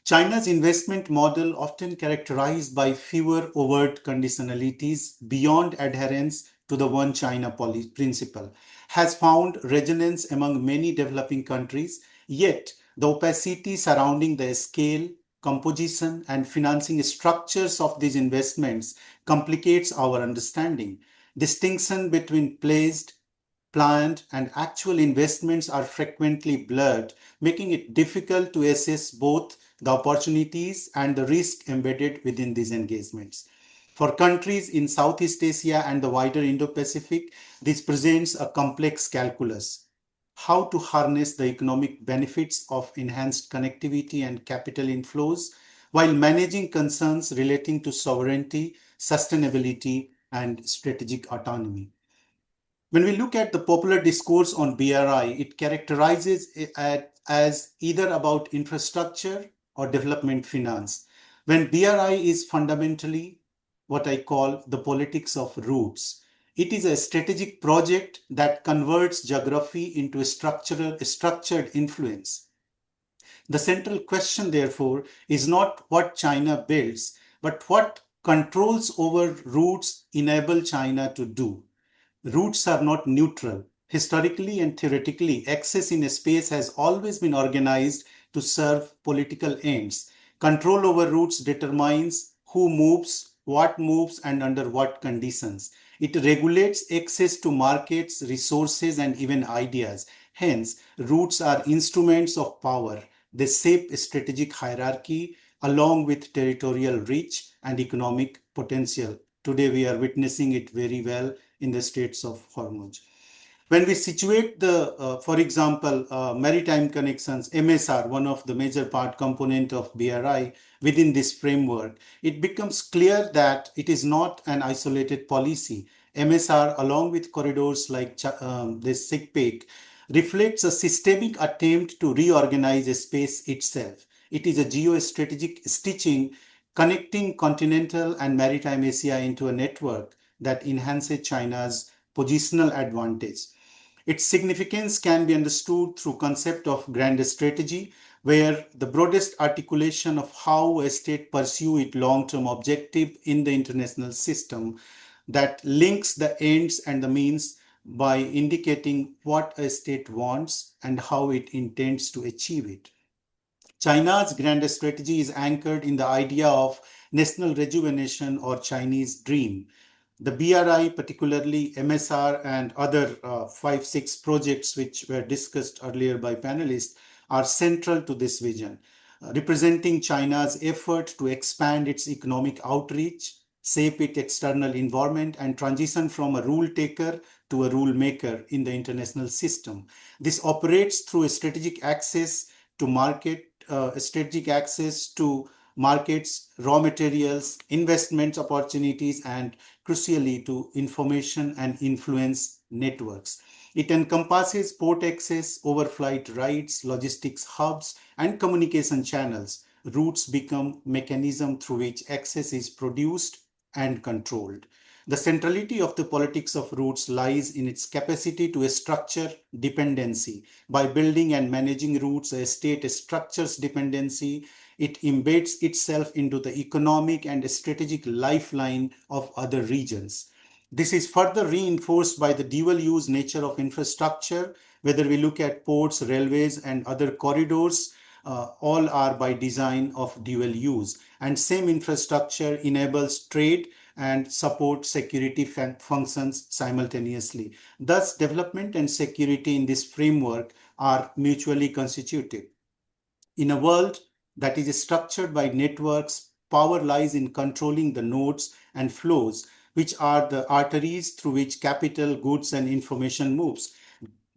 China's investment model, often characterized by fewer overt conditionalities beyond adherence to the One China principle, has found resonance among many developing countries, yet the opacity surrounding the scale, composition, and financing structures of these investments complicates our understanding. Distinction between placed, planned, and actual investments are frequently blurred, making it difficult to assess both the opportunities and the risk embedded within these engagements. For countries in Southeast Asia and the wider Indo-Pacific, this presents a complex calculus: how to harness the economic benefits of enhanced connectivity and capital inflows while managing concerns relating to sovereignty, sustainability, and strategic autonomy. When we look at the popular discourse on BRI, it characterizes it as either about infrastructure or development finance, when BRI is fundamentally what I call the politics of routes. It is a strategic project that converts geography into a structured influence. The central question, therefore, is not what China builds, but what controls over routes enable China to do. Routes are not neutral. Historically and theoretically, access in a space has always been organized to serve political ends. Control over routes determines who moves, and under what conditions. It regulates access to markets, resources, and even ideas. Hence, routes are instruments of power. They shape strategic hierarchy along with territorial reach and economic potential. Today, we are witnessing it very well in the Straits of Hormuz. When we situate for example, maritime connections, MSR, one of the major part component of BRI within this framework, it becomes clear that it is not an isolated policy. MSR, along with corridors like the CICPEC, reflects a systemic attempt to reorganize a space itself. It is a geostrategic stitching connecting continental and maritime Asia into a network that enhances China's positional advantage. Its significance can be understood through concept of grand strategy, where the broadest articulation of how a state pursue its long-term objective in the international system that links the ends and the means by indicating what a state wants and how it intends to achieve it. China's grand strategy is anchored in the idea of national rejuvenation or Chinese dream. The BRI, particularly MSR and other 5-6 projects which were discussed earlier by panelists, are central to this vision, representing China's effort to expand its economic outreach, shape its external environment, and transition from a rule taker to a rule maker in the international system. This operates through a strategic access to markets, raw materials, investment opportunities, and crucially to information and influence networks. It encompasses port access, overflight rights, logistics hubs, and communication channels. Routes become mechanism through which access is produced and controlled. The centrality of the politics of routes lies in its capacity to structure dependency. By building and managing routes, a state structures dependency. It embeds itself into the economic and strategic lifeline of other regions. This is further reinforced by the dual-use nature of infrastructure. Whether we look at ports, railways, and other corridors, all are by design of dual use. And same infrastructure enables trade and support security functions simultaneously. Thus, development and security in this framework are mutually constitutive. In a world that is structured by networks, power lies in controlling the nodes and flows, which are the arteries through which capital, goods, and information moves.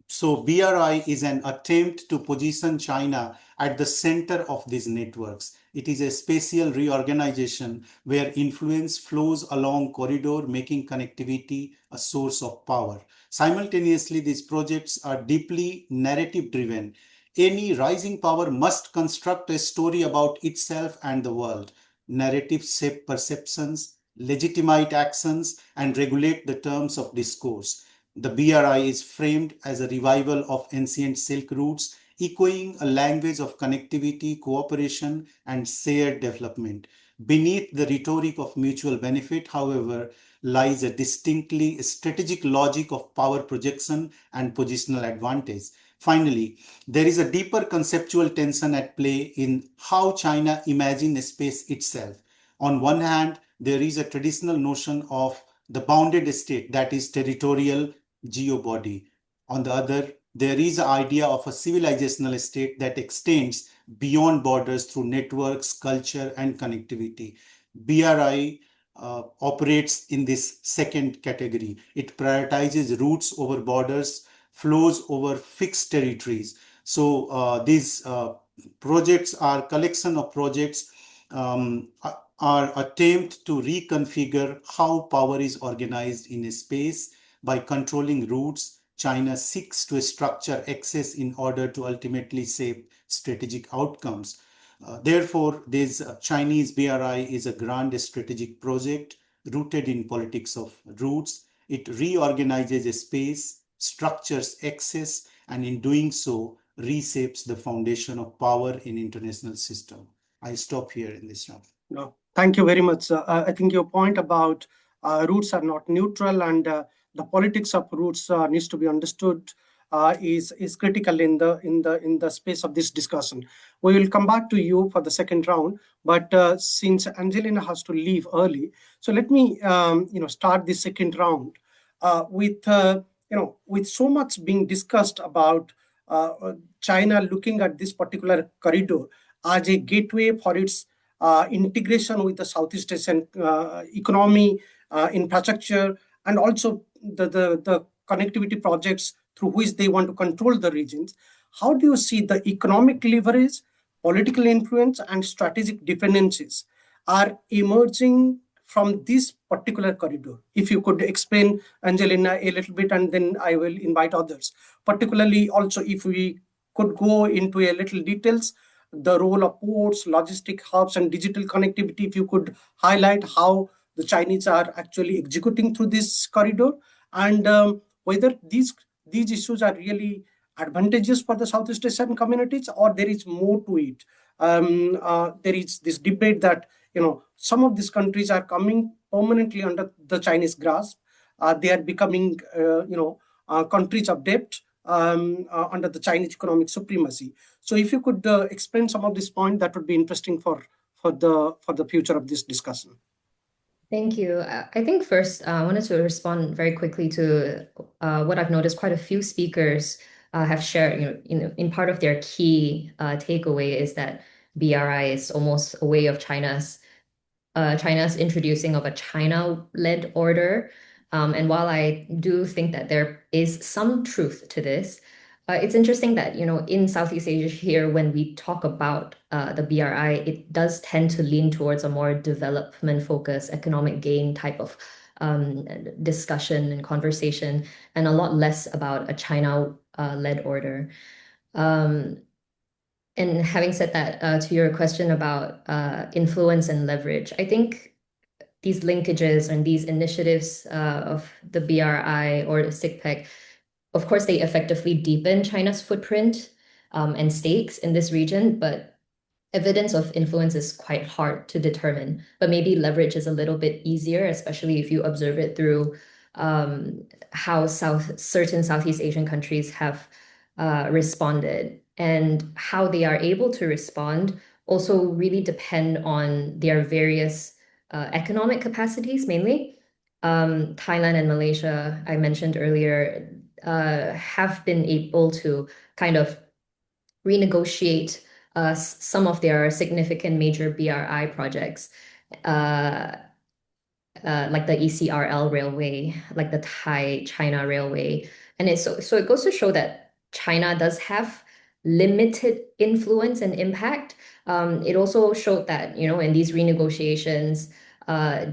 So BRI is an attempt to position China at the center of these networks. It is a spatial reorganization where influence flows along corridor, making connectivity a source of power. Simultaneously, these projects are deeply narrative driven. Any rising power must construct a story about itself and the world. Narratives shape perceptions, legitimate actions, and regulate the terms of discourse. The BRI is framed as a revival of ancient Silk routes, echoing a language of connectivity, cooperation, and shared development. Beneath the rhetoric of mutual benefit, however, lies a distinctly strategic logic of power projection and positional advantage. Finally, there is a deeper conceptual tension at play in how China imagines space itself. On one hand, there is a traditional notion of the bounded state, that is territorial geobody. On the other, there is an idea of a civilizational state that extends beyond borders through networks, culture, and connectivity. BRI operates in this second category. It prioritizes routes over borders, flows over fixed territories. So these projects are collection of projects are attempt to reconfigure how power is organized in a space. By controlling routes, China seeks to structure access in order to ultimately shape strategic outcomes. Therefore, this Chinese BRI is a grand strategic project rooted in politics of routes. It reorganizes a space, structures access, and in doing so, reshapes the foundation of power in international system. I stop here in this round. No, thank you very much. I think your point about routes are not neutral, and the politics of routes needs to be understood is critical in the space of this discussion. We will come back to you for the second round, but since Angelina has to leave early, so let me start the second round with so much being discussed about China looking at this particular corridor as a gateway for its integration with the Southeast Asian economy, infrastructure, and also the connectivity projects through which they want to control the regions. How do you see the economic leverage, political influence, and strategic dependencies are emerging from this particular corridor? If you could explain, Angelina, a little bit, and then I will invite others. Particularly also if we could go into a little details, the role of ports, logistic hubs, and digital connectivity, if you could highlight how the Chinese are actually executing through this corridor, and whether these issues are really advantageous for the Southeast Asian communities, or there is more to it. There is this debate that some of these countries are coming permanently under the Chinese grasp. They are becoming countries of debt under the Chinese economic supremacy. So if you could explain some of this point, that would be interesting for the future of this discussion. Thank you. I think first, I wanted to respond very quickly to what I've noticed quite a few speakers have shared, in part of their key takeaway is that BRI is almost a way of China's introducing of a China-led order. And while I do think that there is some truth to this, it's interesting that, in Southeast Asia here, when we talk about the BRI, it does tend to lean towards a more development-focused, economic gain type of discussion and conversation, and a lot less about a China-led order. And having said that, to your question about influence and leverage, I think these linkages and these initiatives of the BRI or CICPEC, of course, they effectively deepen China's footprint and stakes in this region, but evidence of influence is quite hard to determine. But maybe leverage is a little bit easier, especially if you observe it through how certain Southeast Asian countries have responded. And how they are able to respond also really depend on their various economic capacities, mainly. Thailand and Malaysia, I mentioned earlier, have been able to kind of renegotiate some of their significant major BRI projects, like the ECRL railway, like the Thai-China railway. And so it goes to show that China does have limited influence and impact. It also showed that, in these renegotiations,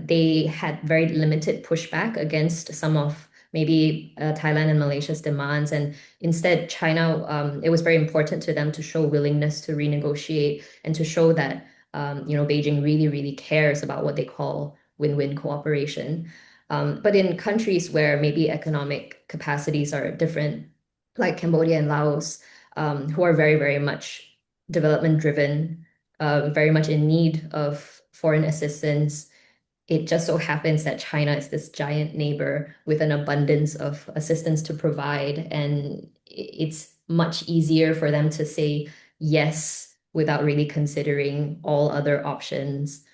they had very limited pushback against some of maybe Thailand and Malaysia's demands. And instead, China, it was very important to them to show willingness to renegotiate and to show that, Beijing really, really cares about what they call win-win cooperation. But in countries where maybe economic capacities are different, like Cambodia and Laos, who are very, very much development driven, very much in need of foreign assistance. It just so happens that China is this giant neighbor with an abundance of assistance to provide, and it's much easier for them to say yes without really considering all other options.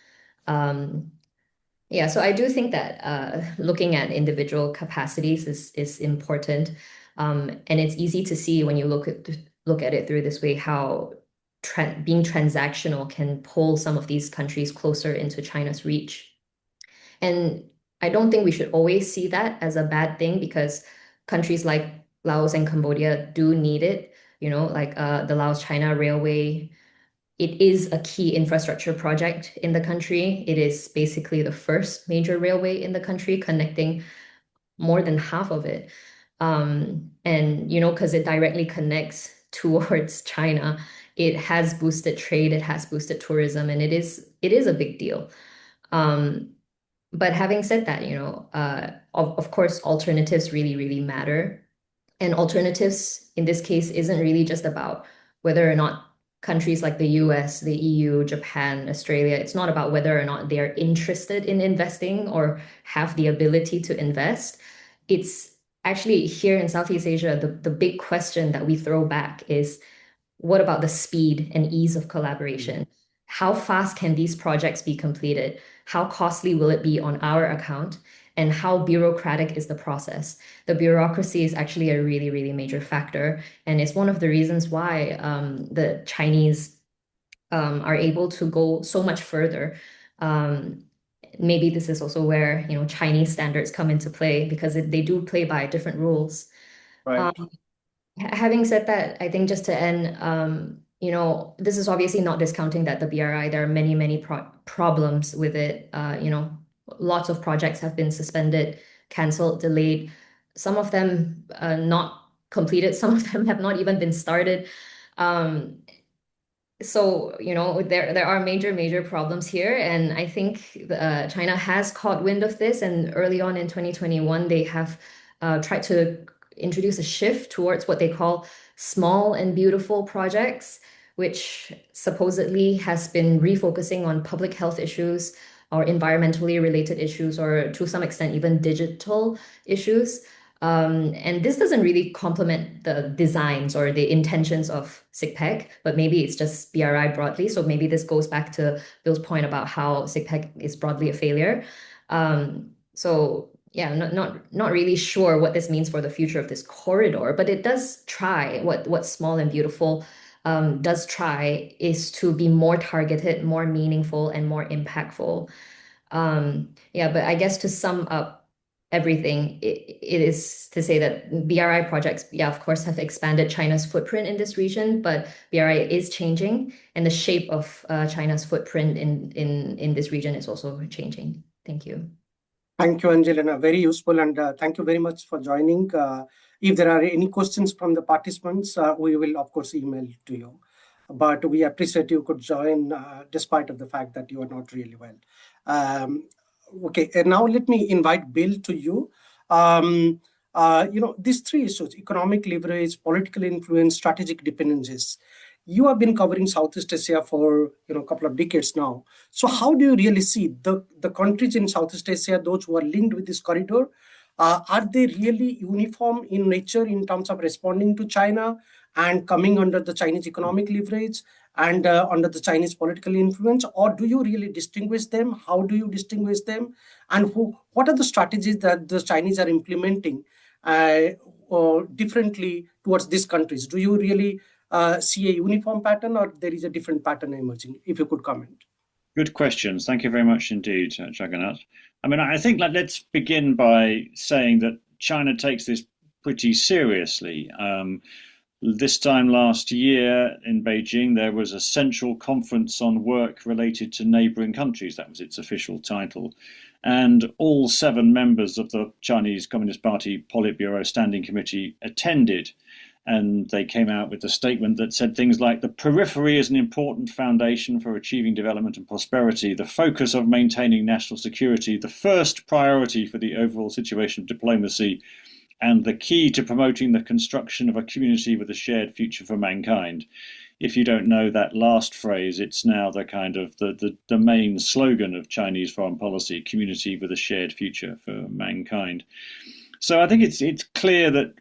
Yeah, so I do think that looking at individual capacities is important. And it's easy to see when you look at it through this way how being transactional can pull some of these countries closer into China's reach. And I don't think we should always see that as a bad thing, because countries like Laos and Cambodia do need it, like the Laos-China railway. It is a key infrastructure project in the country. It is basically the first major railway in the country, connecting more than half of it. And, because it directly connects towards China, it has boosted trade, it has boosted tourism, and it is a big deal. But having said that, of course, alternatives really, really matter. And alternatives in this case isn't really just about whether or not countries like the US, the EU, Japan, Australia, it's not about whether or not they're interested in investing or have the ability to invest. It's actually here in Southeast Asia, the big question that we throw back is, what about the speed and ease of collaboration? How fast can these projects be completed? How costly will it be on our account? And how bureaucratic is the process? The bureaucracy is actually a really, really major factor. And it's one of the reasons why the Chinese are able to go so much further. Maybe this is also where, Chinese standards come into play, because they do play by different rules. Right. Having said that, I think just to end, this is obviously not discounting that the BRI, there are many, many problems with it. Lots of projects have been suspended, canceled, delayed. Some of them not completed. Some of them have not even been started. So, there are major problems here. And I think China has caught wind of this. And early on in 2021, they have tried to introduce a shift towards what they call small and beautiful projects, which supposedly has been refocusing on public health issues or environmentally related issues, or to some extent, even digital issues. And this doesn't really complement the designs or the intentions of CICPEC, but maybe it's just BRI broadly. So maybe this goes back to Bill's point about how CICPEC is broadly a failure. So yeah, not really sure what this means for the future of this corridor, but it does try what Small and Beautiful does try is to be more targeted, more meaningful, and more impactful. Yeah, but I guess to sum up everything, it is to say that BRI projects, yeah, of course, have expanded China's footprint in this region, but BRI is changing, and the shape of China's footprint in this region is also changing. Thank you. Thank you, Angelina. Very useful, and thank you very much for joining. If there are any questions from the participants, we will, of course, email to you. But we appreciate you could join despite of the fact that you are not really well. Okay, and now let me invite Bill to you. These three issues: economic leverage, political influence, strategic dependencies. You have been covering Southeast Asia for a couple of decades now. So how do you really see the countries in Southeast Asia, those who are linked with this corridor, are they really uniform in nature in terms of responding to China and coming under the Chinese economic leverage and under the Chinese political influence? Or do you really distinguish them? How do you distinguish them? And what are the strategies that the Chinese are implementing differently towards these countries? Do you really see a uniform pattern, or there is a different pattern emerging? If you could comment. Good questions. Thank you very much indeed, Jagannath. I mean, I think let's begin by saying that China takes this pretty seriously. This time last year in Beijing, there was a central conference on work related to neighboring countries. That was its official title. And all 7 members of the Chinese Communist Party Politburo Standing Committee attended. And they came out with a statement that said things like, the periphery is an important foundation for achieving development and prosperity, the focus of maintaining national security, the first priority for the overall situation of diplomacy, and the key to promoting the construction of a community with a shared future for mankind. If you don't know that last phrase, it's now the kind of the main slogan of Chinese foreign policy, community with a shared future for mankind. So I think it's clear that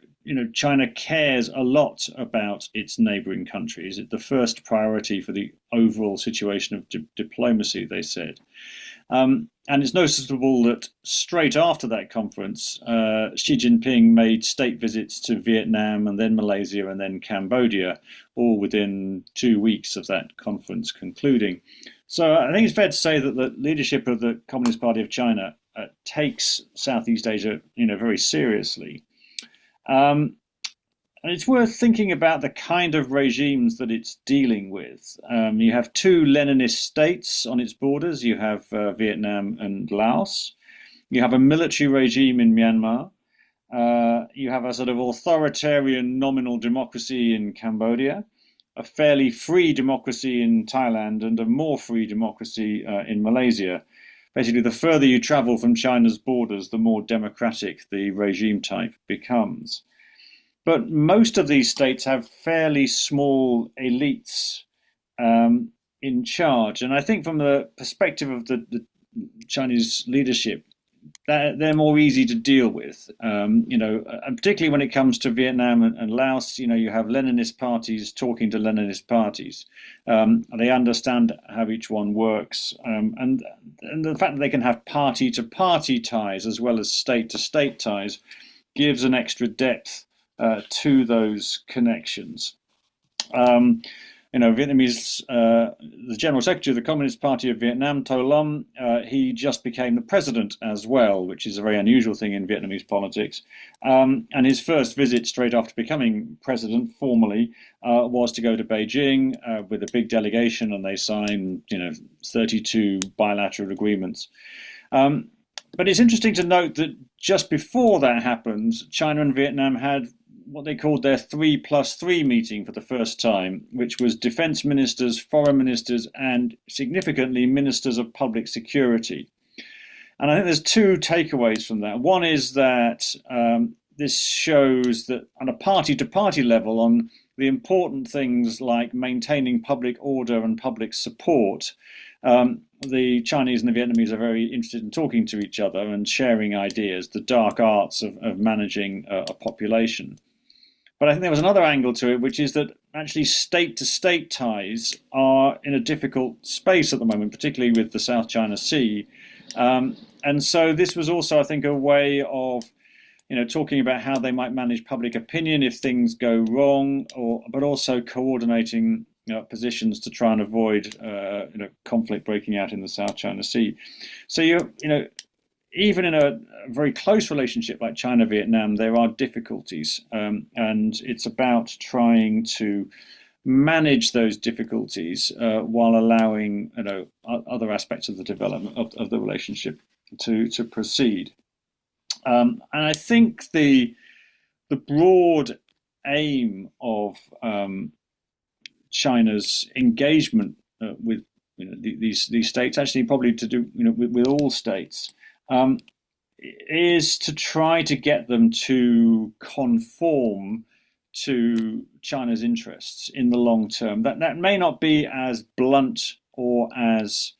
China cares a lot about its neighboring countries. It's the first priority for the overall situation of diplomacy, they said. And it's noticeable that straight after that conference, Xi Jinping made state visits to Vietnam and then Malaysia and then Cambodia, all within 2 weeks of that conference concluding. So I think it's fair to say that the leadership of the Communist Party of China takes Southeast Asia, very seriously. And it's worth thinking about the kind of regimes that it's dealing with. You have 2 Leninist states on its borders. You have Vietnam and Laos. You have a military regime in Myanmar. You have a sort of authoritarian nominal democracy in Cambodia, a fairly free democracy in Thailand, and a more free democracy in Malaysia. Basically, the further you travel from China's borders, the more democratic the regime type becomes. But most of these states have fairly small elites in charge. And I think from the perspective of the Chinese leadership, they're more easy to deal with. And particularly when it comes to Vietnam and Laos, you have Leninist parties talking to Leninist parties. They understand how each one works. And the fact that they can have party-to-party ties as well as state-to-state ties gives an extra depth to those connections. Vietnamese, the General Secretary of the Communist Party of Vietnam, To Lam, he just became the president as well, which is a very unusual thing in Vietnamese politics. And his first visit straight after becoming president formally was to go to Beijing with a big delegation, and they signed 32 bilateral agreements. But it's interesting to note that just before that happened, China and Vietnam had what they called their 3+3 meeting for the first time, which was defense ministers, foreign ministers, and significantly ministers of public security. And I think there's 2 takeaways from that. One is that this shows that on a party-to-party level, on the important things like maintaining public order and public support, the Chinese and the Vietnamese are very interested in talking to each other and sharing ideas, the dark arts of managing a population. But I think there was another angle to it, which is that actually state-to-state ties are in a difficult space at the moment, particularly with the South China Sea. And so this was also, I think, a way of, talking about how they might manage public opinion if things go wrong, but also coordinating positions to try and avoid conflict breaking out in the South China Sea. So even in a very close relationship like China-Vietnam, there are difficulties, and it's about trying to manage those difficulties while allowing other aspects of the development of the relationship to proceed. And I think the broad aim of China's engagement with these states, actually probably to do with all states, is to try to get them to conform to China's interests in the long term. That may not be as blunt or as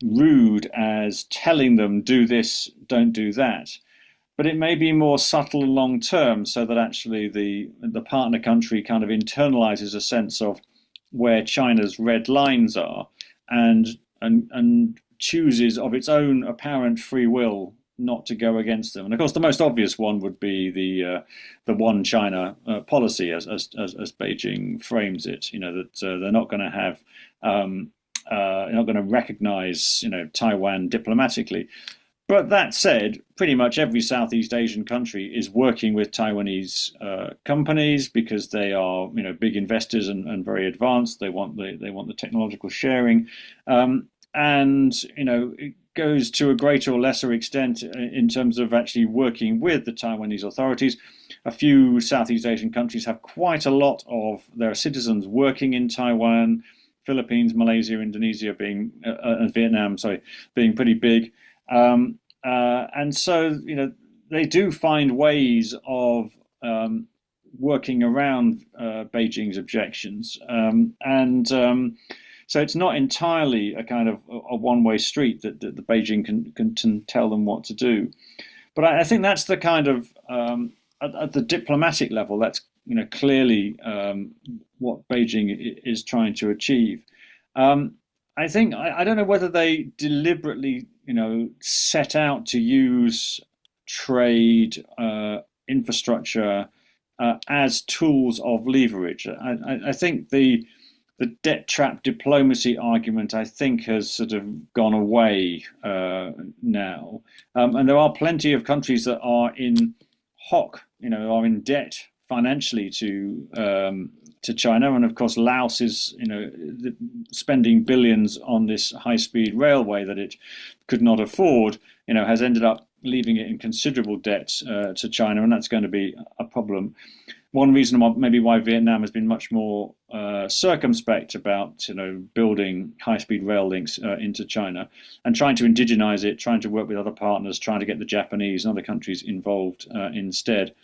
rude as telling them do this, don't do that, but it may be more subtle and long term, so that actually the partner country kind of internalizes a sense of where China's red lines are, and chooses of its own apparent free will not to go against them. And of course, the most obvious one would be the one China policy, as Beijing frames it. That they're not going to have, they're not going to recognize, Taiwan diplomatically. But that said, pretty much every Southeast Asian country is working with Taiwanese companies because they are, big investors and very advanced. They want the technological sharing, and it goes to a greater or lesser extent in terms of actually working with the Taiwanese authorities. A few Southeast Asian countries have quite a lot of their citizens working in Taiwan. Philippines, Malaysia, Indonesia Vietnam, being pretty big. And so, they do find ways of working around Beijing's objections. So it's not entirely a kind of a one-way street that the Beijing can tell them what to do. But I think that's the kind of, at the diplomatic level, that's clearly what Beijing is trying to achieve. I think I don't know whether they deliberately set out to use trade, infrastructure as tools of leverage. I think the debt trap diplomacy argument, I think, has sort of gone away now, and there are plenty of countries that are in hock, are in debt financially to China, and of course Laos is spending billions on this high-speed railway that it could not afford, has ended up leaving it in considerable debt to China, and that's going to be a problem. One reason maybe why Vietnam has been much more circumspect about building high-speed rail links into China and trying to indigenize it, trying to work with other partners, trying to get the Japanese and other countries involved instead.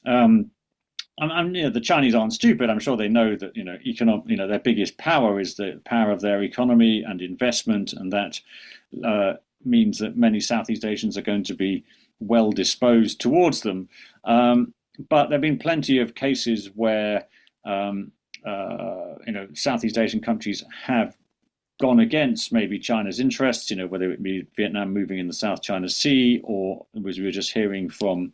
The Chinese aren't stupid. I'm sure they know that their biggest power is the power of their economy and investment, and that means that many Southeast Asians are going to be well disposed towards them. But there have been plenty of cases where Southeast Asian countries have gone against maybe China's interests, whether it be Vietnam moving in the South China Sea, or as we were just hearing from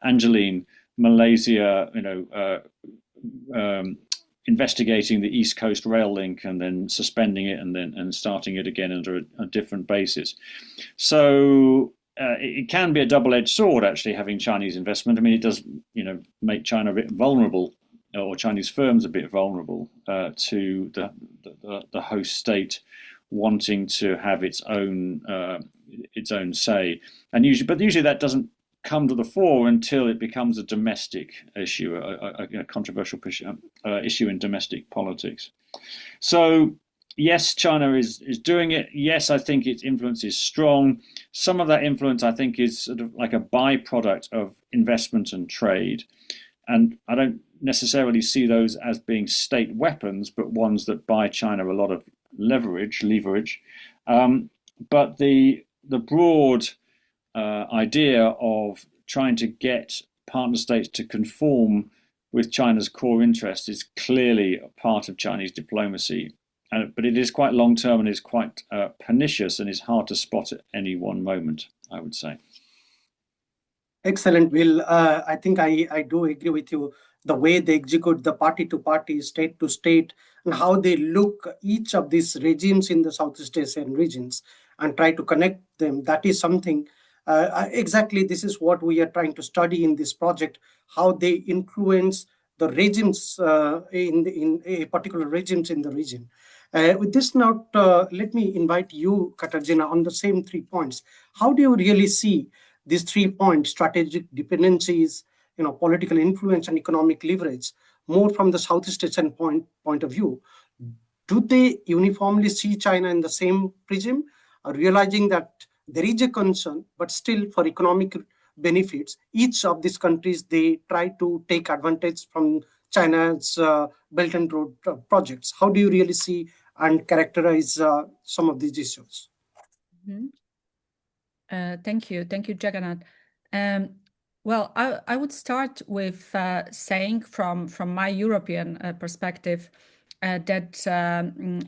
Angeline, Malaysia, investigating the East Coast rail link and then suspending it and starting it again under a different basis. So it can be a double-edged sword, actually, having Chinese investment. I mean, it does, make China a bit vulnerable, or Chinese firms a bit vulnerable to the host state wanting to have its own say. And usually that doesn't come to the fore until it becomes a domestic issue, a controversial issue in domestic politics. So yes, China is doing it. Yes, I think its influence is strong. Some of that influence, I think, is sort of like a byproduct of investment and trade. And I don't necessarily see those as being state weapons, but ones that buy China a lot of leverage. But the broad idea of trying to get partner states to conform with China's core interests is clearly a part of Chinese diplomacy. but it is quite long term and is quite pernicious and is hard to spot at any one moment, I would say. Excellent, Will. I think I do agree with you. The way they execute the party to party, state to state, and how they look each of these regimes in the Southeast Asian regions and try to connect them, that is something. Exactly, this is what we are trying to study in this project, how they influence the regimes in a particular regimes in the region. With this note, let me invite you, Katarzyna, on the same 3 points. How do you really see these 3 points: strategic dependencies, political influence, and economic leverage, more from the Southeast Asian point of view? Do they uniformly see China in the same prism, realizing that there is a concern, but still for economic benefits, each of these countries, they try to take advantage from China's Belt and Road projects? How do you really see and characterize some of these issues? Mm-hmm. Thank you, Jagannath. Well, I would start with saying from my European perspective that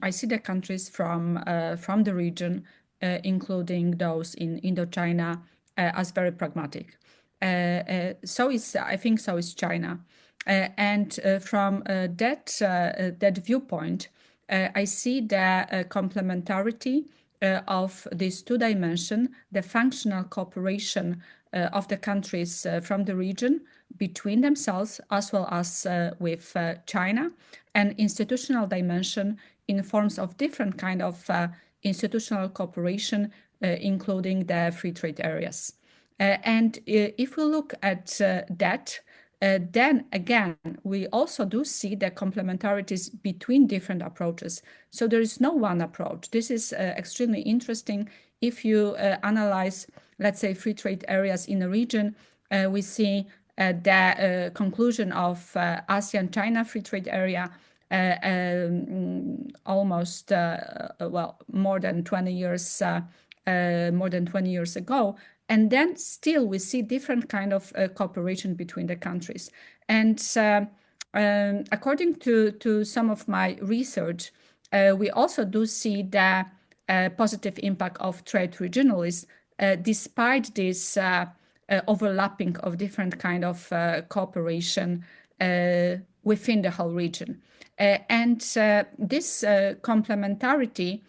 I see the countries from the region, including those in Indochina, as very pragmatic. I think so is China, and from that viewpoint, I see the complementarity of these 2 dimensions, the functional cooperation of the countries from the region between themselves, as well as with China, and institutional dimension in forms of different kind of institutional cooperation, including the free trade areas. And if we look at that, then again, we also do see the complementarities between different approaches. So there is no one approach. This is extremely interesting. If you analyze, let's say, free trade areas in a region, we see the conclusion of ASEAN-China free trade area almost, more than 20 years ago. And then still we see different kind of cooperation between the countries. And according to some of my research, we also do see the positive impact of trade regionalism, despite this overlapping of different kind of cooperation within the whole region. And this complementarity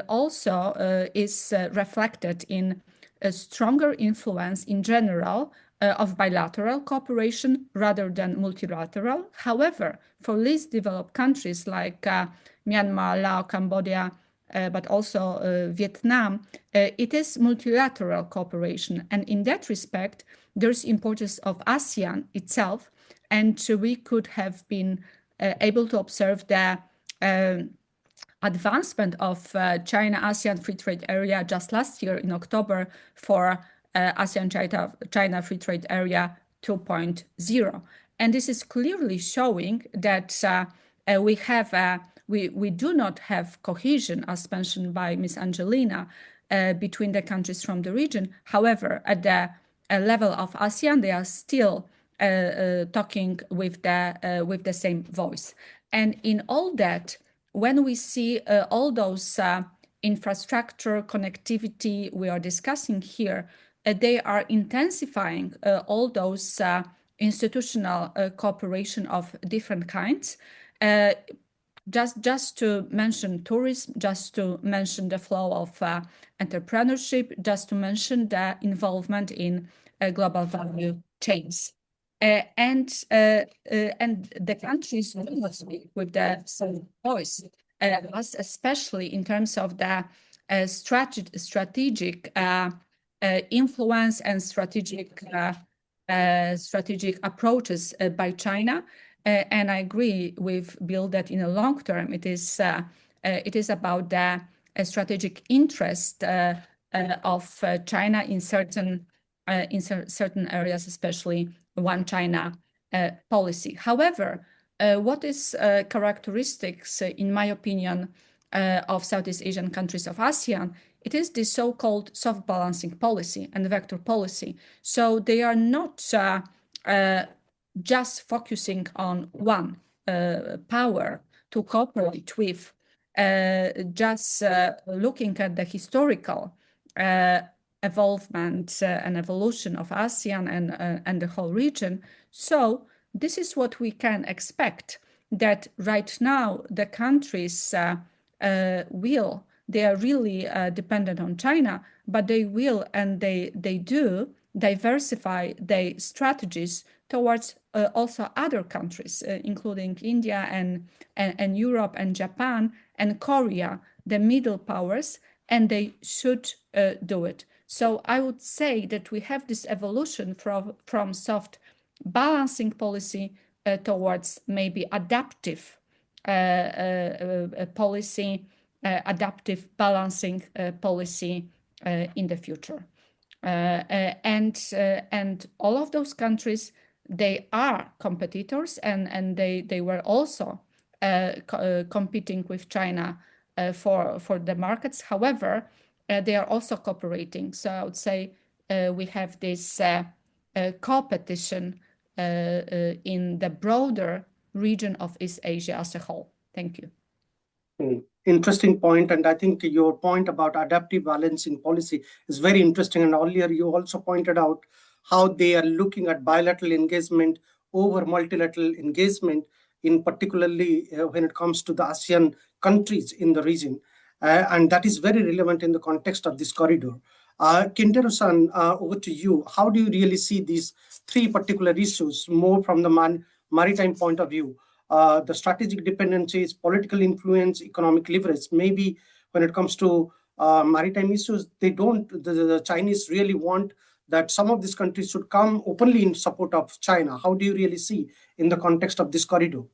also is reflected in a stronger influence in general of bilateral cooperation rather than multilateral. However, for least developed countries like Myanmar, Laos, Cambodia, but also Vietnam, it is multilateral cooperation. And in that respect, there's importance of ASEAN itself. And we could have been able to observe the advancement of China-ASEAN free trade area just last year in October for ASEAN-China free trade area 2.0. And this is clearly showing that we do not have cohesion, as mentioned by Ms. Angelina, between the countries from the region. However, at the level of ASEAN, they are still talking with the same voice. And in all that, when we see all those infrastructure connectivity we are discussing here, they are intensifying all those institutional cooperation of different kinds. Just to mention tourism, just to mention the flow of entrepreneurship, just to mention the involvement in global value chains. And the countries do not speak with the same voice, especially in terms of the strategic influence and strategic approaches by China. And I agree with Bill that in the long term, it is about the strategic interest of China in certain areas, especially One China policy. However, what is characteristics, in my opinion, of Southeast Asian countries of ASEAN, it is the so-called soft balancing policy and vector policy. So they are not just focusing on one power to cooperate with, just looking at the historical evolvement and evolution of ASEAN and the whole region. So this is what we can expect, that right now the countries they are really dependent on China, but they will and they do diversify their strategies towards also other countries, including India and Europe and Japan and Korea, the middle powers, and they should do it. So I would say that we have this evolution from soft balancing policy towards maybe adaptive policy, adaptive balancing policy in the future. And all of those countries, they are competitors, and they were also competing with China for the markets. However, they are also cooperating. So I would say we have this competition in the broader region of East Asia as a whole. Thank you. Interesting point, and I think your point about adaptive balancing policy is very interesting. And earlier you also pointed out how they are looking at bilateral engagement over multilateral engagement, in particularly when it comes to the ASEAN countries in the region. And that is very relevant in the context of this corridor. Kentaro-san, over to you. How do you really see these three particular issues more from the maritime point of view? The strategic dependencies, political influence, economic leverage. Maybe when it comes to maritime issues, the Chinese really want that some of these countries should come openly in support of China. How do you really see in the context of this corridor?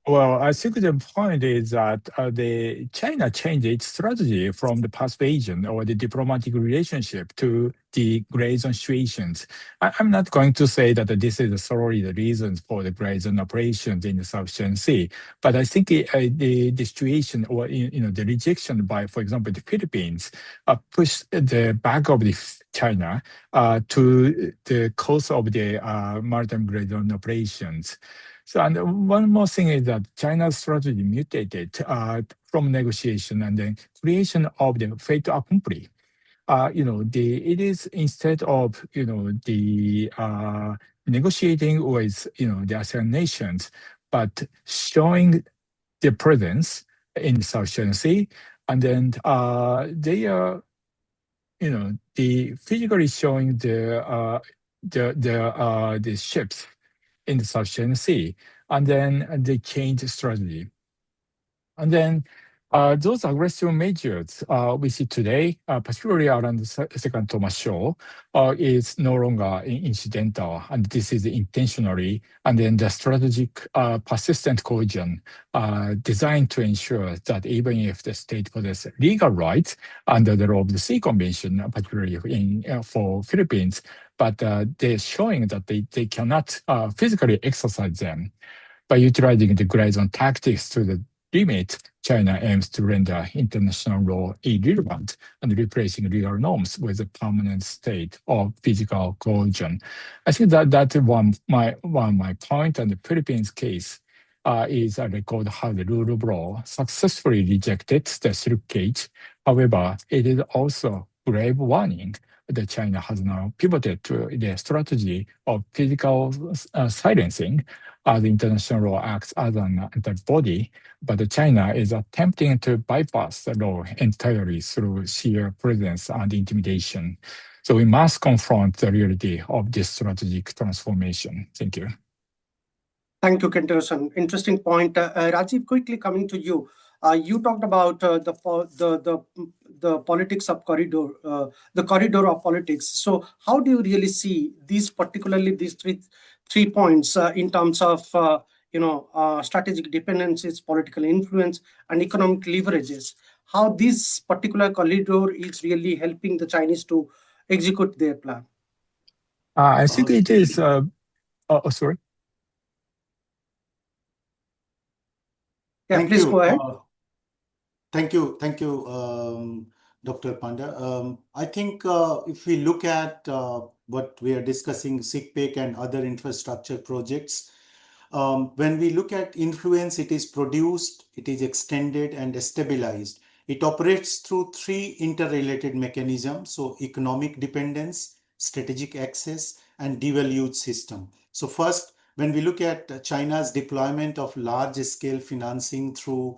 Well, I think the point is that China changed its strategy from the persuasion or the diplomatic relationship to the gray zone situations. I'm not going to say that this is solely the reasons for the gray zone operations in the South China Sea, but I think the situation or the rejection by, for example, the Philippines pushed the back of the China to the coast of the maritime gray zone operations. So, and one more thing is that China's strategy mutated from negotiation and then creation of the fait accompli. It is instead of the negotiating with the ASEAN nations, but showing their presence in the South China Sea, and then they are the physically showing the ships in the South China Sea, and then they changed strategy. And then those aggressive measures we see today, particularly around the Second Thomas Show, is no longer incidental, and this is intentionally, and then the strategic persistent cohesion designed to ensure that even if the state possesses legal rights under the law of the Sea Convention, particularly for Philippines, but they're showing that they cannot physically exercise them. By utilizing the gray zone tactics to the limit, China aims to render international law irrelevant and replacing legal norms with a permanent state of physical cohesion. I think that's one my point, and the Philippines case is a record how the rule of law successfully rejected the Silk Cage. However, it is also grave warning that China has now pivoted to the strategy of physical silencing as international law acts as an anti-body, but China is attempting to bypass the law entirely through sheer presence and intimidation. So we must confront the reality of this strategic transformation. Thank you. Thank you, Kentaro-san. Interesting point. Rajiv, quickly coming to you. You talked about the politics of corridor, the corridor of politics. So how do you really see these, particularly these three points in terms of strategic dependencies, political influence, and economic leverages? How this particular corridor is really helping the Chinese to execute their plan? I think it is. Sorry. Yeah, please go ahead. Thank you, Dr. Panda. I think if we look at what we are discussing, CICPEC and other infrastructure projects, When we look at influence, it is produced, it is extended and stabilized. It operates through three interrelated mechanisms. So economic dependence, strategic access, and dual use system. So first, when we look at China's deployment of large scale financing through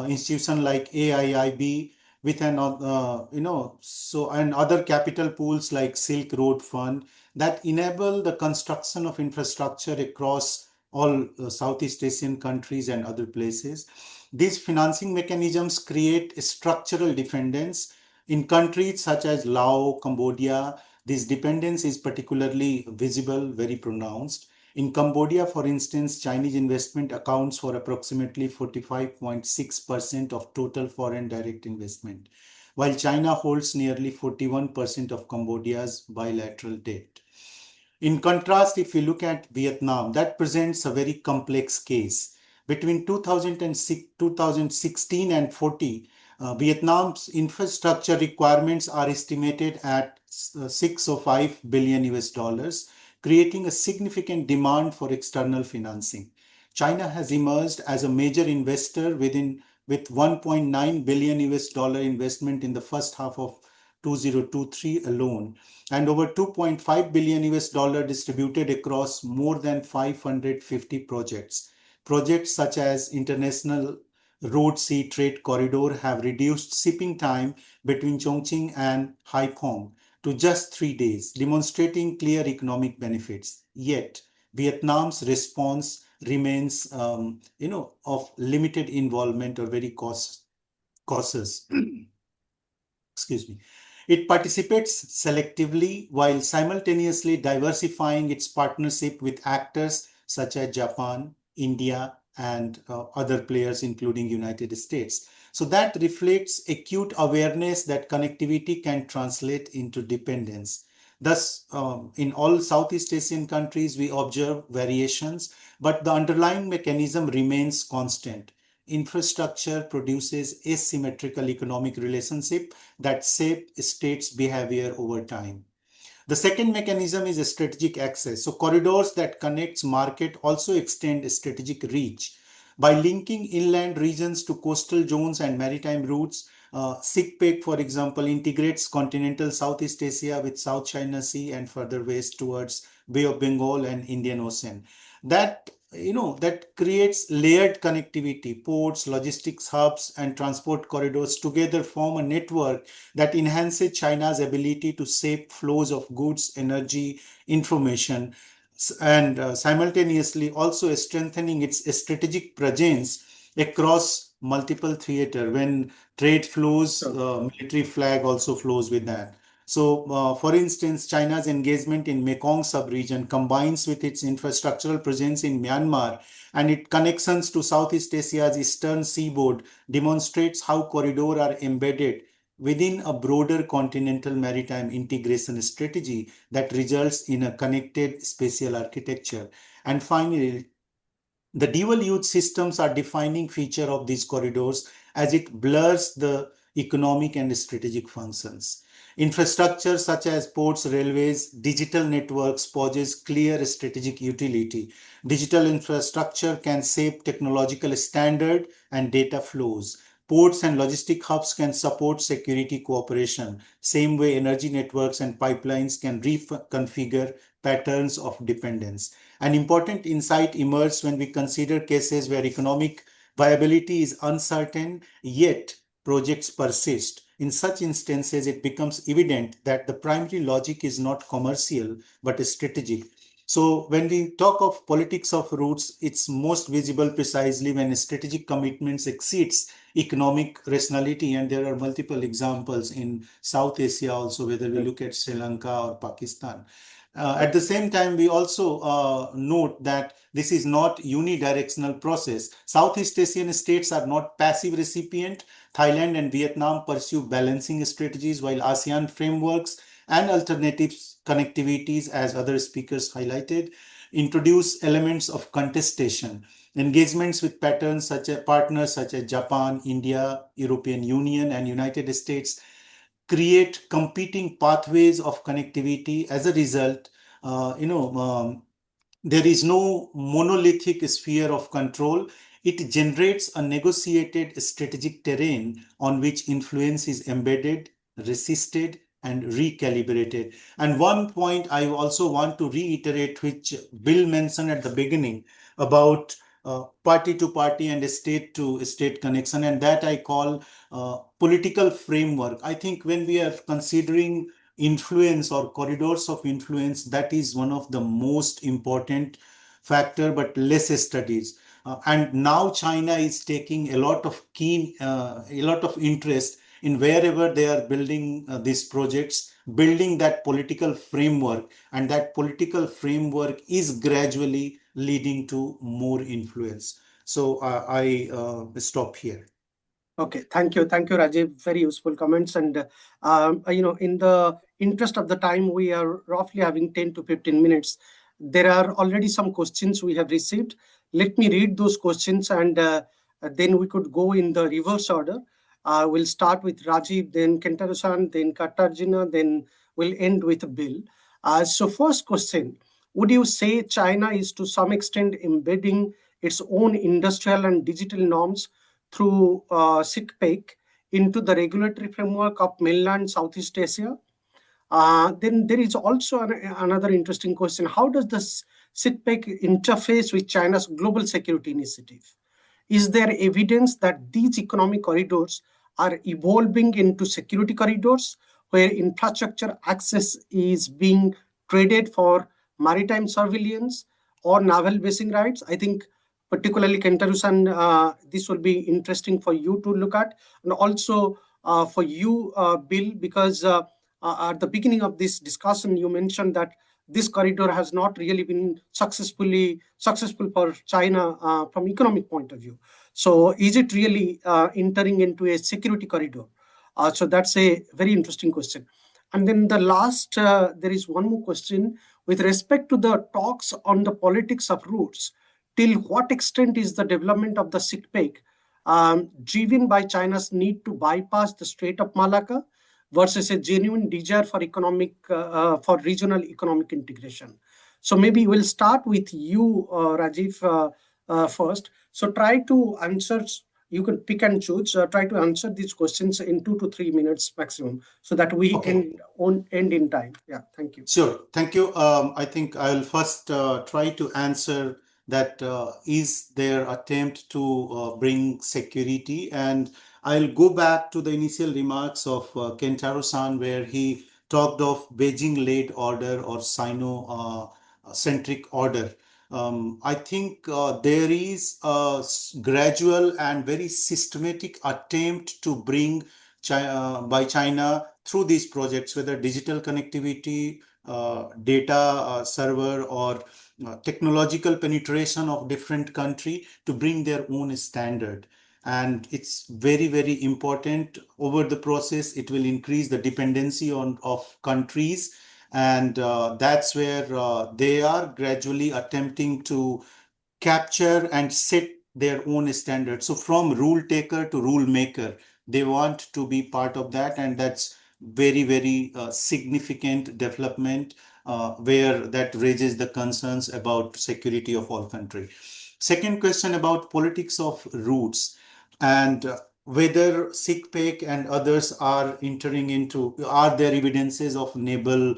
institutions like AIIB, with an and other capital pools like Silk Road Fund that enable the construction of infrastructure across all Southeast Asian countries and other places. These financing mechanisms create structural dependence in countries such as Laos, Cambodia. This dependence is particularly visible, very pronounced. In Cambodia, for instance, Chinese investment accounts for approximately 45.6% of total foreign direct investment, while China holds nearly 41% of Cambodia's bilateral debt. In contrast, if we look at Vietnam, that presents a very complex case. Between 2016 and 40, Vietnam's infrastructure requirements are estimated at 605 billion US dollars, creating a significant demand for external financing. China has emerged as a major investor with 1.9 billion US dollar investment in the first half of 2023 alone, and over 2.5 billion US dollar distributed across more than 550 projects. Projects such as International Road Sea Trade Corridor have reduced shipping time between Chongqing and Haiphong to just 3 days, demonstrating clear economic benefits. Yet, Vietnam's response remains, of limited involvement or very cautious. Excuse me. It participates selectively while simultaneously diversifying its partnership with actors such as Japan, India, and other players, including United States. So that reflects acute awareness that connectivity can translate into dependence. Thus, in all Southeast Asian countries, we observe variations, but the underlying mechanism remains constant. Infrastructure produces asymmetrical economic relationship that shape states' behavior over time. The second mechanism is strategic access. So corridors that connects market also extend strategic reach. By linking inland regions to coastal zones and maritime routes, CICPEC, for example, integrates continental Southeast Asia with South China Sea and further west towards Bay of Bengal and Indian Ocean. That creates layered connectivity. Ports, logistics hubs, and transport corridors together form a network that enhances China's ability to shape flows of goods, energy, information, and simultaneously also strengthening its strategic presence across multiple theater. When trade flows, military flag also flows with that. So, for instance, China's engagement in Mekong sub-region combines with its infrastructural presence in Myanmar and its connections to Southeast Asia's eastern seaboard demonstrates how corridors are embedded within a broader continental maritime integration strategy that results in a connected spatial architecture. And finally, the dual use systems are defining feature of these corridors as it blurs the economic and strategic functions. Infrastructure such as ports, railways, digital networks poses clear strategic utility. Digital infrastructure can shape technological standard and data flows. Ports and logistic hubs can support security cooperation. Same way energy networks and pipelines can reconfigure patterns of dependence. An important insight emerges when we consider cases where economic viability is uncertain, yet projects persist. In such instances, it becomes evident that the primary logic is not commercial, but strategic. So when we talk of politics of routes, it's most visible precisely when strategic commitments exceeds economic rationality. And there are multiple examples in South Asia also, whether we look at Sri Lanka or Pakistan. At the same time, we also note that this is not unidirectional process. Southeast Asian states are not passive recipient. Thailand and Vietnam pursue balancing strategies while ASEAN frameworks and alternative connectivities, as other speakers highlighted, introduce elements of contestation. Engagements with partners such as Japan, India, European Union, and United States create competing pathways of connectivity. As a result, there is no monolithic sphere of control. It generates a negotiated strategic terrain on which influence is embedded, resisted, and recalibrated. And one point I also want to reiterate, which Bill mentioned at the beginning about party to party and state to state connection, and that I call political framework. I think when we are considering influence or corridors of influence, that is one of the most important factor, but less studies. And now China is taking a lot of interest in wherever they are building these projects, building that political framework, and that political framework is gradually leading to more influence. So I stop here. Okay, thank you, Rajiv. Very useful comments. And in the interest of the time, we are roughly having 10 to 15 minutes. There are already some questions we have received. Let me read those questions, and then we could go in the reverse order. We'll start with Rajiv, then Kentaro-san, then Katarzyna, then we'll end with Bill. So first question, would you say China is to some extent embedding its own industrial and digital norms through CICPEC into the regulatory framework of mainland Southeast Asia? Then there is also another interesting question. How does the CICPEC interface with China's global security initiative? Is there evidence that these economic corridors are evolving into security corridors where infrastructure access is being traded for maritime surveillance or naval basing rights? I think particularly Kentaro-san, this will be interesting for you to look at, and also for you, Bill, because at the beginning of this discussion, you mentioned that this corridor has not really been successful for China from economic point of view. So is it really entering into a security corridor? So that's a very interesting question. And then the last, there is one more question with respect to the talks on the politics of routes. Till what extent is the development of the CICPEC driven by China's need to bypass the Strait of Malacca versus a genuine desire for for regional economic integration? So maybe we'll start with you, Rajiv, first. So try to answer. You can pick and choose. Try to answer these questions in 2 to 3 minutes maximum, so that we can end in time. Yeah, thank you. Sure, thank you. I think I'll first try to answer that is their attempt to bring security. And I'll go back to the initial remarks of Kentaro-san, where he talked of Beijing-led order or Sino-centric order. I think there is a gradual and very systematic attempt to bring by China through these projects, whether digital connectivity, data server, or technological penetration of different country to bring their own standard. And it's very, very important. Over the process, it will increase the dependency of countries, and that's where they are gradually attempting to capture and set their own standards. So from rule taker to rule maker, they want to be part of that, and that's very, very significant development where that raises the concerns about security of all country. Second question about politics of routes and whether CICPEC and others are entering into, are there evidences of naval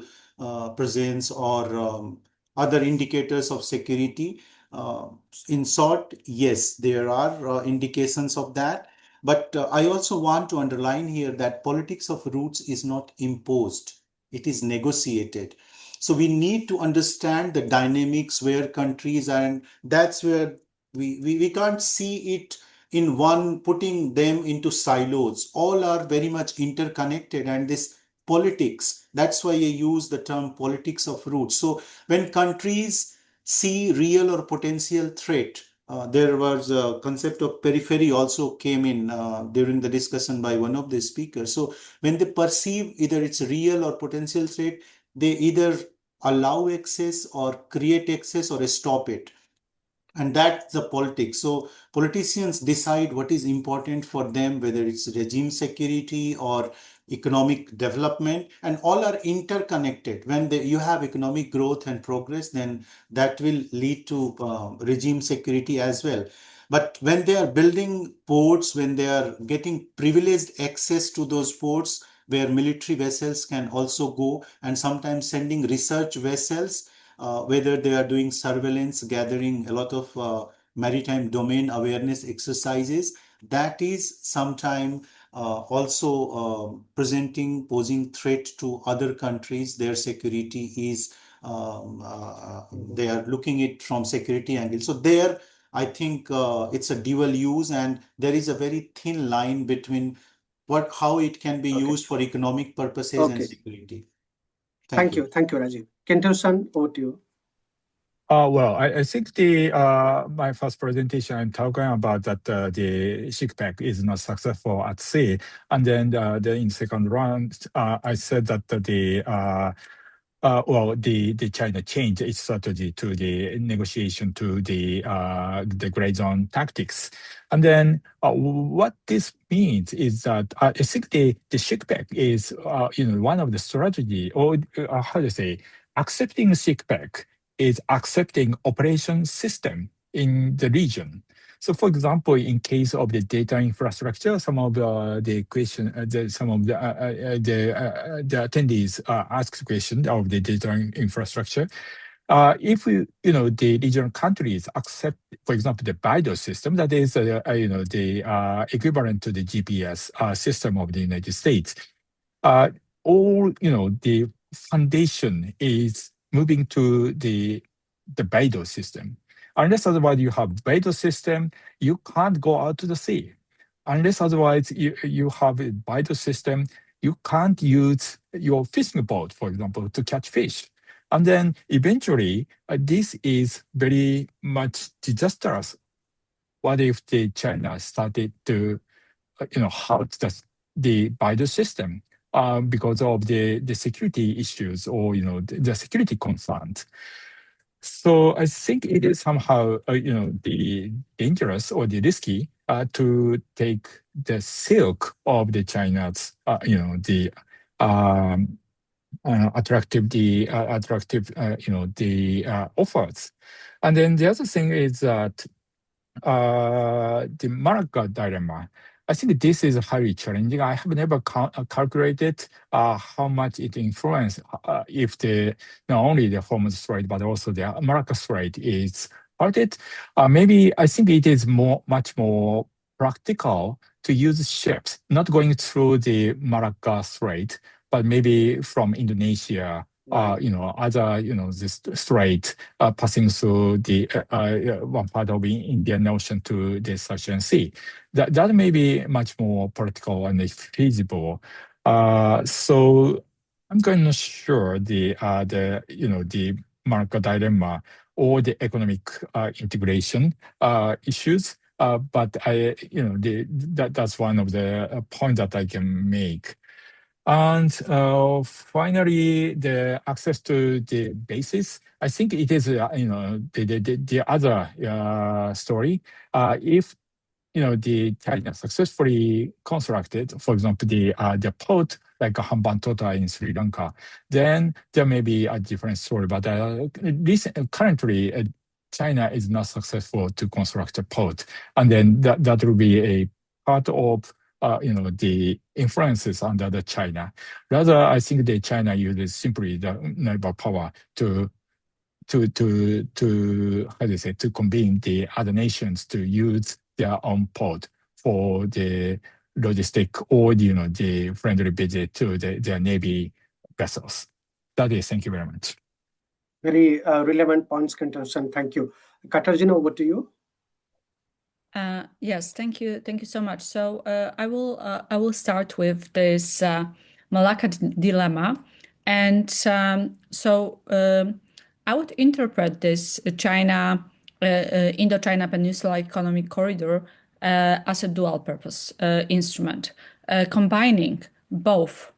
presence or other indicators of security? In short, yes, there are indications of that. But I also want to underline here that politics of routes is not imposed. It is negotiated. So we need to understand the dynamics where countries are, and that's where we can't see it in one, putting them into silos. All are very much interconnected, and this politics, that's why I use the term politics of routes. So when countries see real or potential threat, there was a concept of periphery also came in during the discussion by one of the speakers. So when they perceive either it's real or potential threat, they either allow access or create access or stop it. And that's the politics. So politicians decide what is important for them, whether it's regime security or economic development, and all are interconnected. When you have economic growth and progress, then that will lead to regime security as well. But when they are building ports, when they are getting privileged access to those ports where military vessels can also go, and sometimes sending research vessels, whether they are doing surveillance, gathering a lot of maritime domain awareness exercises, that is sometime also posing threat to other countries. Their security is, they are looking it from security angle. So there, I think it's a dual use, and there is a very thin line between how it can be used for economic purposes and security. Thank you, Rajiv. Kento-san, over to you. Well, I think my first presentation, I'm talking about that the CICPEC is not successful at sea, and then in second round, I said that the China changed its strategy to the negotiation to the gray zone tactics, and then what this means is that I think the CICPEC is one of the strategy, or how to say, accepting CICPEC is accepting operation system in the region. So, for example, in case of the data infrastructure, some of the question, some of the attendees asked question of the data infrastructure. If the regional countries accept, for example, the BIDO system, that is the equivalent to the GPS system of the United States, all the foundation is moving to the BIDO system. Unless otherwise you have BIDO system, you can't go out to the sea. Unless otherwise you have a BIDO system, you can't use your fishing boat, for example, to catch fish. And then eventually, this is very much disastrous. What if China started to, halt the BIDO system because of the security issues or the security concerns? So I think it is somehow the dangerous or the risky to take the silk of the China's the attractive offers. And then the other thing is that the Malacca dilemma. I think this is highly challenging. I have never calculated how much it influences if not only the Hormuz Strait but also the Malacca Strait is halted. Maybe I think it is much more practical to use ships, not going through the Malacca Strait, but maybe from Indonesia. Other, this strait passing through the one part of the Indian Ocean to the Southern Sea. That may be much more practical and feasible. So I'm not sure the Malacca dilemma or the economic integration issues. But that's one of the points that I can make. And finally, the access to the bases. I think it is the other story. If the China successfully constructed, for example, the port like Hambantota in Sri Lanka, then there may be a different story. But currently, China is not successful to construct a port, and then that will be a part of the influences under the China. Rather, I think the China uses simply the naval power to convene the other nations to use their own port for the logistic or the friendly visit to their navy vessels. That is. Thank you very much. Very relevant points, Kento-san. Thank you. Katarzyna, over to you. Yes, thank you so much. So I will start with this Malacca dilemma, and I would interpret this Indochina Peninsula Economic Corridor as a dual-purpose instrument, combining both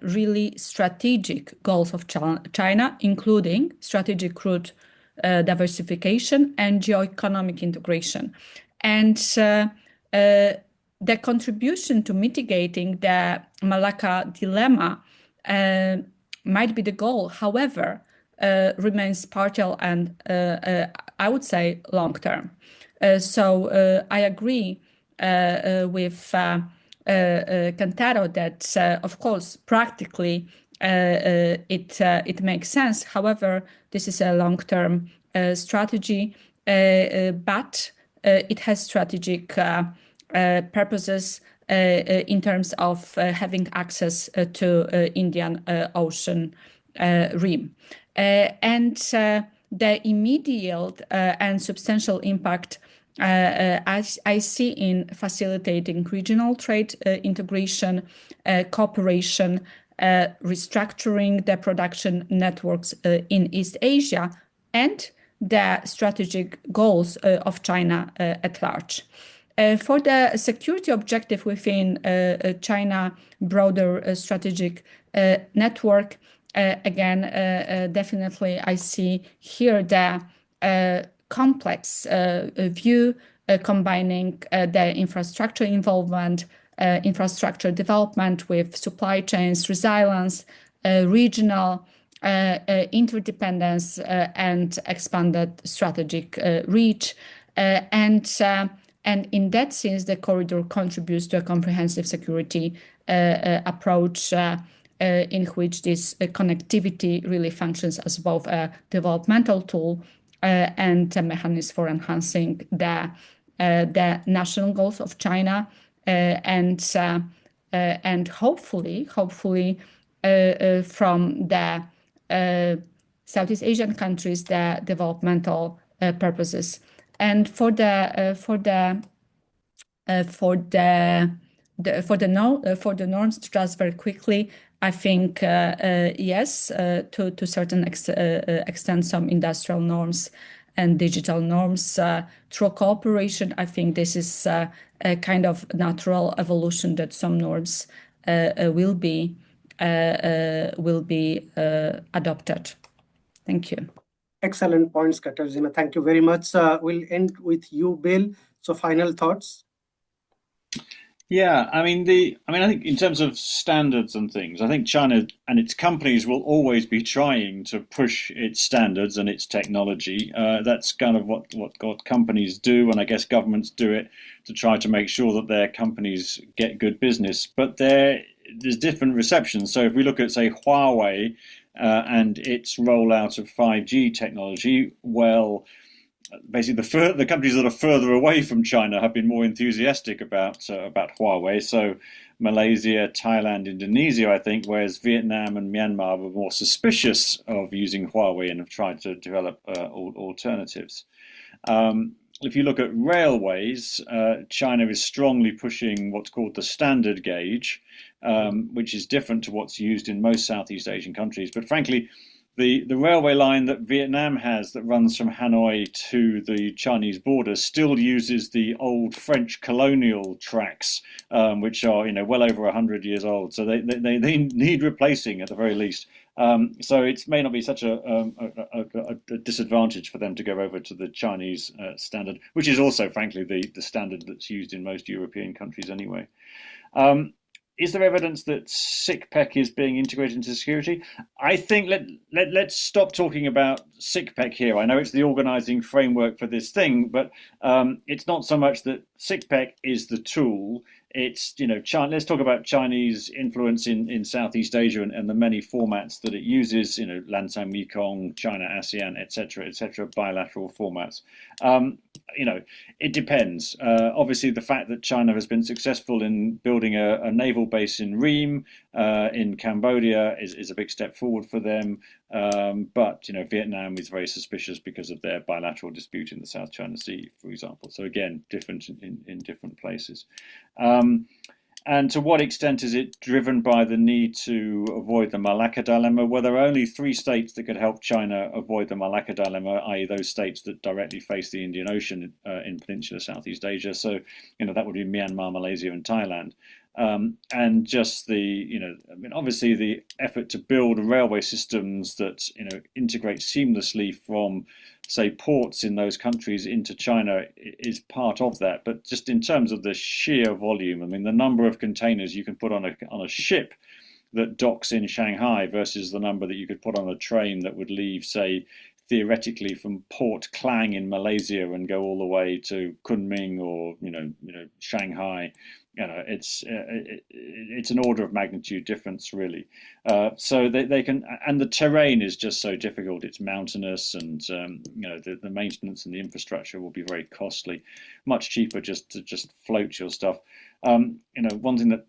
really strategic goals of China, including strategic route diversification and geoeconomic integration. And the contribution to mitigating the Malacca dilemma might be the goal, however, remains partial and I would say long-term. So I agree with Kantaro that, of course, practically it makes sense. However, this is a long-term strategy, but it has strategic purposes in terms of having access to Indian Ocean rim. And the immediate and substantial impact as I see in facilitating regional trade integration, cooperation, restructuring the production networks in East Asia, and the strategic goals of China at large. For the security objective within China broader strategic network, again, definitely I see here the complex view combining the infrastructure involvement, infrastructure development with supply chains, resilience, regional interdependence, and expanded strategic reach. And in that sense, the corridor contributes to a comprehensive security approach in which this connectivity really functions as both a developmental tool and a mechanism for enhancing the national goals of China and hopefully from the Southeast Asian countries the developmental purposes. And for the norms, just very quickly, I think yes, to certain extent, some industrial norms and digital norms through cooperation. I think this is a kind of natural evolution that some norms will be adopted. Thank you. Excellent points, Katarzyna. Thank you very much. We'll end with you, Bill. So, final thoughts. Yeah, I think in terms of standards and things, I think China and its companies will always be trying to push its standards and its technology. That's kind of what companies do, and I guess governments do it to try to make sure that their companies get good business. But there's different receptions. So if we look at, say, Huawei and its rollout of 5G technology, well, basically the companies that are further away from China have been more enthusiastic about Huawei. So Malaysia, Thailand, Indonesia, I think, whereas Vietnam and Myanmar were more suspicious of using Huawei and have tried to develop alternatives. If you look at railways, China is strongly pushing what's called the standard gauge, which is different to what's used in most Southeast Asian countries. But frankly, the railway line that Vietnam has that runs from Hanoi to the Chinese border still uses the old French colonial tracks, which are well over 100 years old. So they need replacing at the very least. So it may not be such a disadvantage for them to go over to the Chinese standard, which is also, frankly, the standard that's used in most European countries anyway. Is there evidence that CICPEC is being integrated into security? I think let's stop talking about CICPEC here. I know it's the organizing framework for this thing, but it's not so much that CICPEC is the tool. It's, China. Let's talk about Chinese influence in Southeast Asia and the many formats that it uses, Lancang, Mekong, China, ASEAN, etc., bilateral formats. It depends. Obviously, the fact that China has been successful in building a naval base in Ream in Cambodia is a big step forward for them. But Vietnam is very suspicious because of their bilateral dispute in the South China Sea, for example. So again, different in different places. And to what extent is it driven by the need to avoid the Malacca dilemma? Well, there are only 3 states that could help China avoid the Malacca dilemma, i.e. those states that directly face the Indian Ocean in Peninsular Southeast Asia. So, that would be Myanmar, Malaysia, and Thailand. And just obviously the effort to build railway systems that integrate seamlessly from, say, ports in those countries into China is part of that. But just in terms of the sheer volume, I mean, the number of containers you can put on a ship that docks in Shanghai versus the number that you could put on a train that would leave, say, theoretically from Port Klang in Malaysia and go all the way to Kunming or Shanghai. It's an order of magnitude difference, really. So they can, and the terrain is just so difficult. It's mountainous, and the maintenance and the infrastructure will be very costly. Much cheaper just to float your stuff. One thing that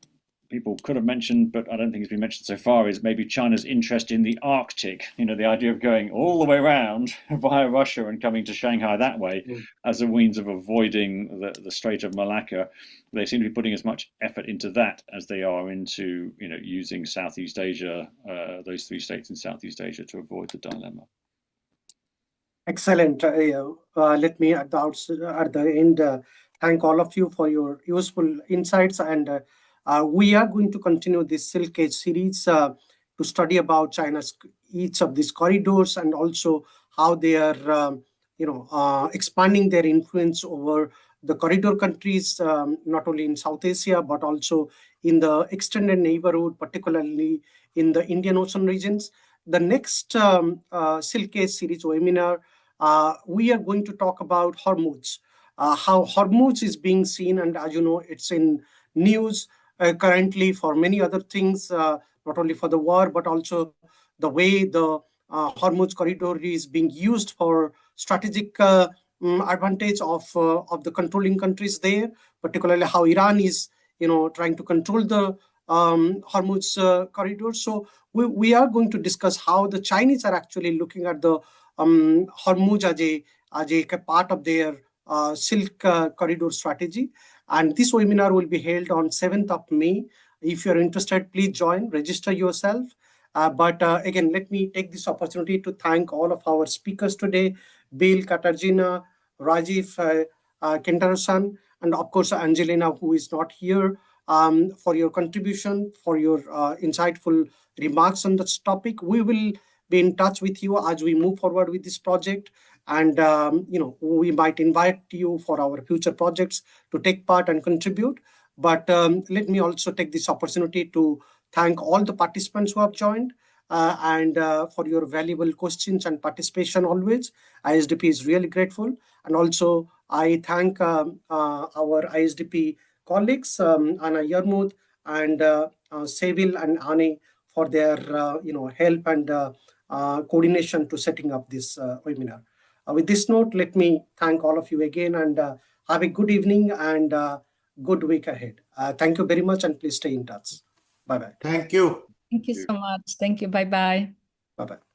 people could have mentioned, but I don't think it's been mentioned so far, is maybe China's interest in the Arctic. The idea of going all the way around via Russia and coming to Shanghai that way as a means of avoiding the Strait of Malacca. They seem to be putting as much effort into that as they are into using Southeast Asia, those 3 states in Southeast Asia, to avoid the dilemma. Excellent. Let me at the end thank all of you for your useful insights, and we are going to continue this Silk Edge series to study about China's each of these corridors, and also how they are expanding their influence over the corridor countries, not only in South Asia but also in the extended neighborhood, particularly in the Indian Ocean regions. The next Silk Edge series webinar, we are going to talk about Hormuz, how Hormuz is being seen, and as you know, it's in news currently for many other things, not only for the war, but also the way the Hormuz corridor is being used for strategic advantage of the controlling countries there, particularly how Iran is trying to control the Hormuz corridor. So we are going to discuss how the Chinese are actually looking at the Hormuz as a part of their Silk corridor strategy. And this webinar will be held on 7th of May. If you're interested, please join, register yourself. But again, let me take this opportunity to thank all of our speakers today, Bill, Katarzyna, Rajiv, Kentaro-san, and of course, Angelina, who is not here, for your contribution, for your insightful remarks on this topic. We will be in touch with you as we move forward with this project. And, we might invite you for our future projects to take part and contribute. But let me also take this opportunity to thank all the participants who have joined and for your valuable questions and participation always. ISDP is really grateful. And also, I thank our ISDP colleagues, Anna Yarmouth and Seville and Anne, for their help and coordination to setting up this webinar. With this note, let me thank all of you again, and have a good evening and good week ahead. Thank you very much, and please stay in touch. Bye-bye. Thank you. Thank you so much. Thank you. Bye-bye. Bye-bye.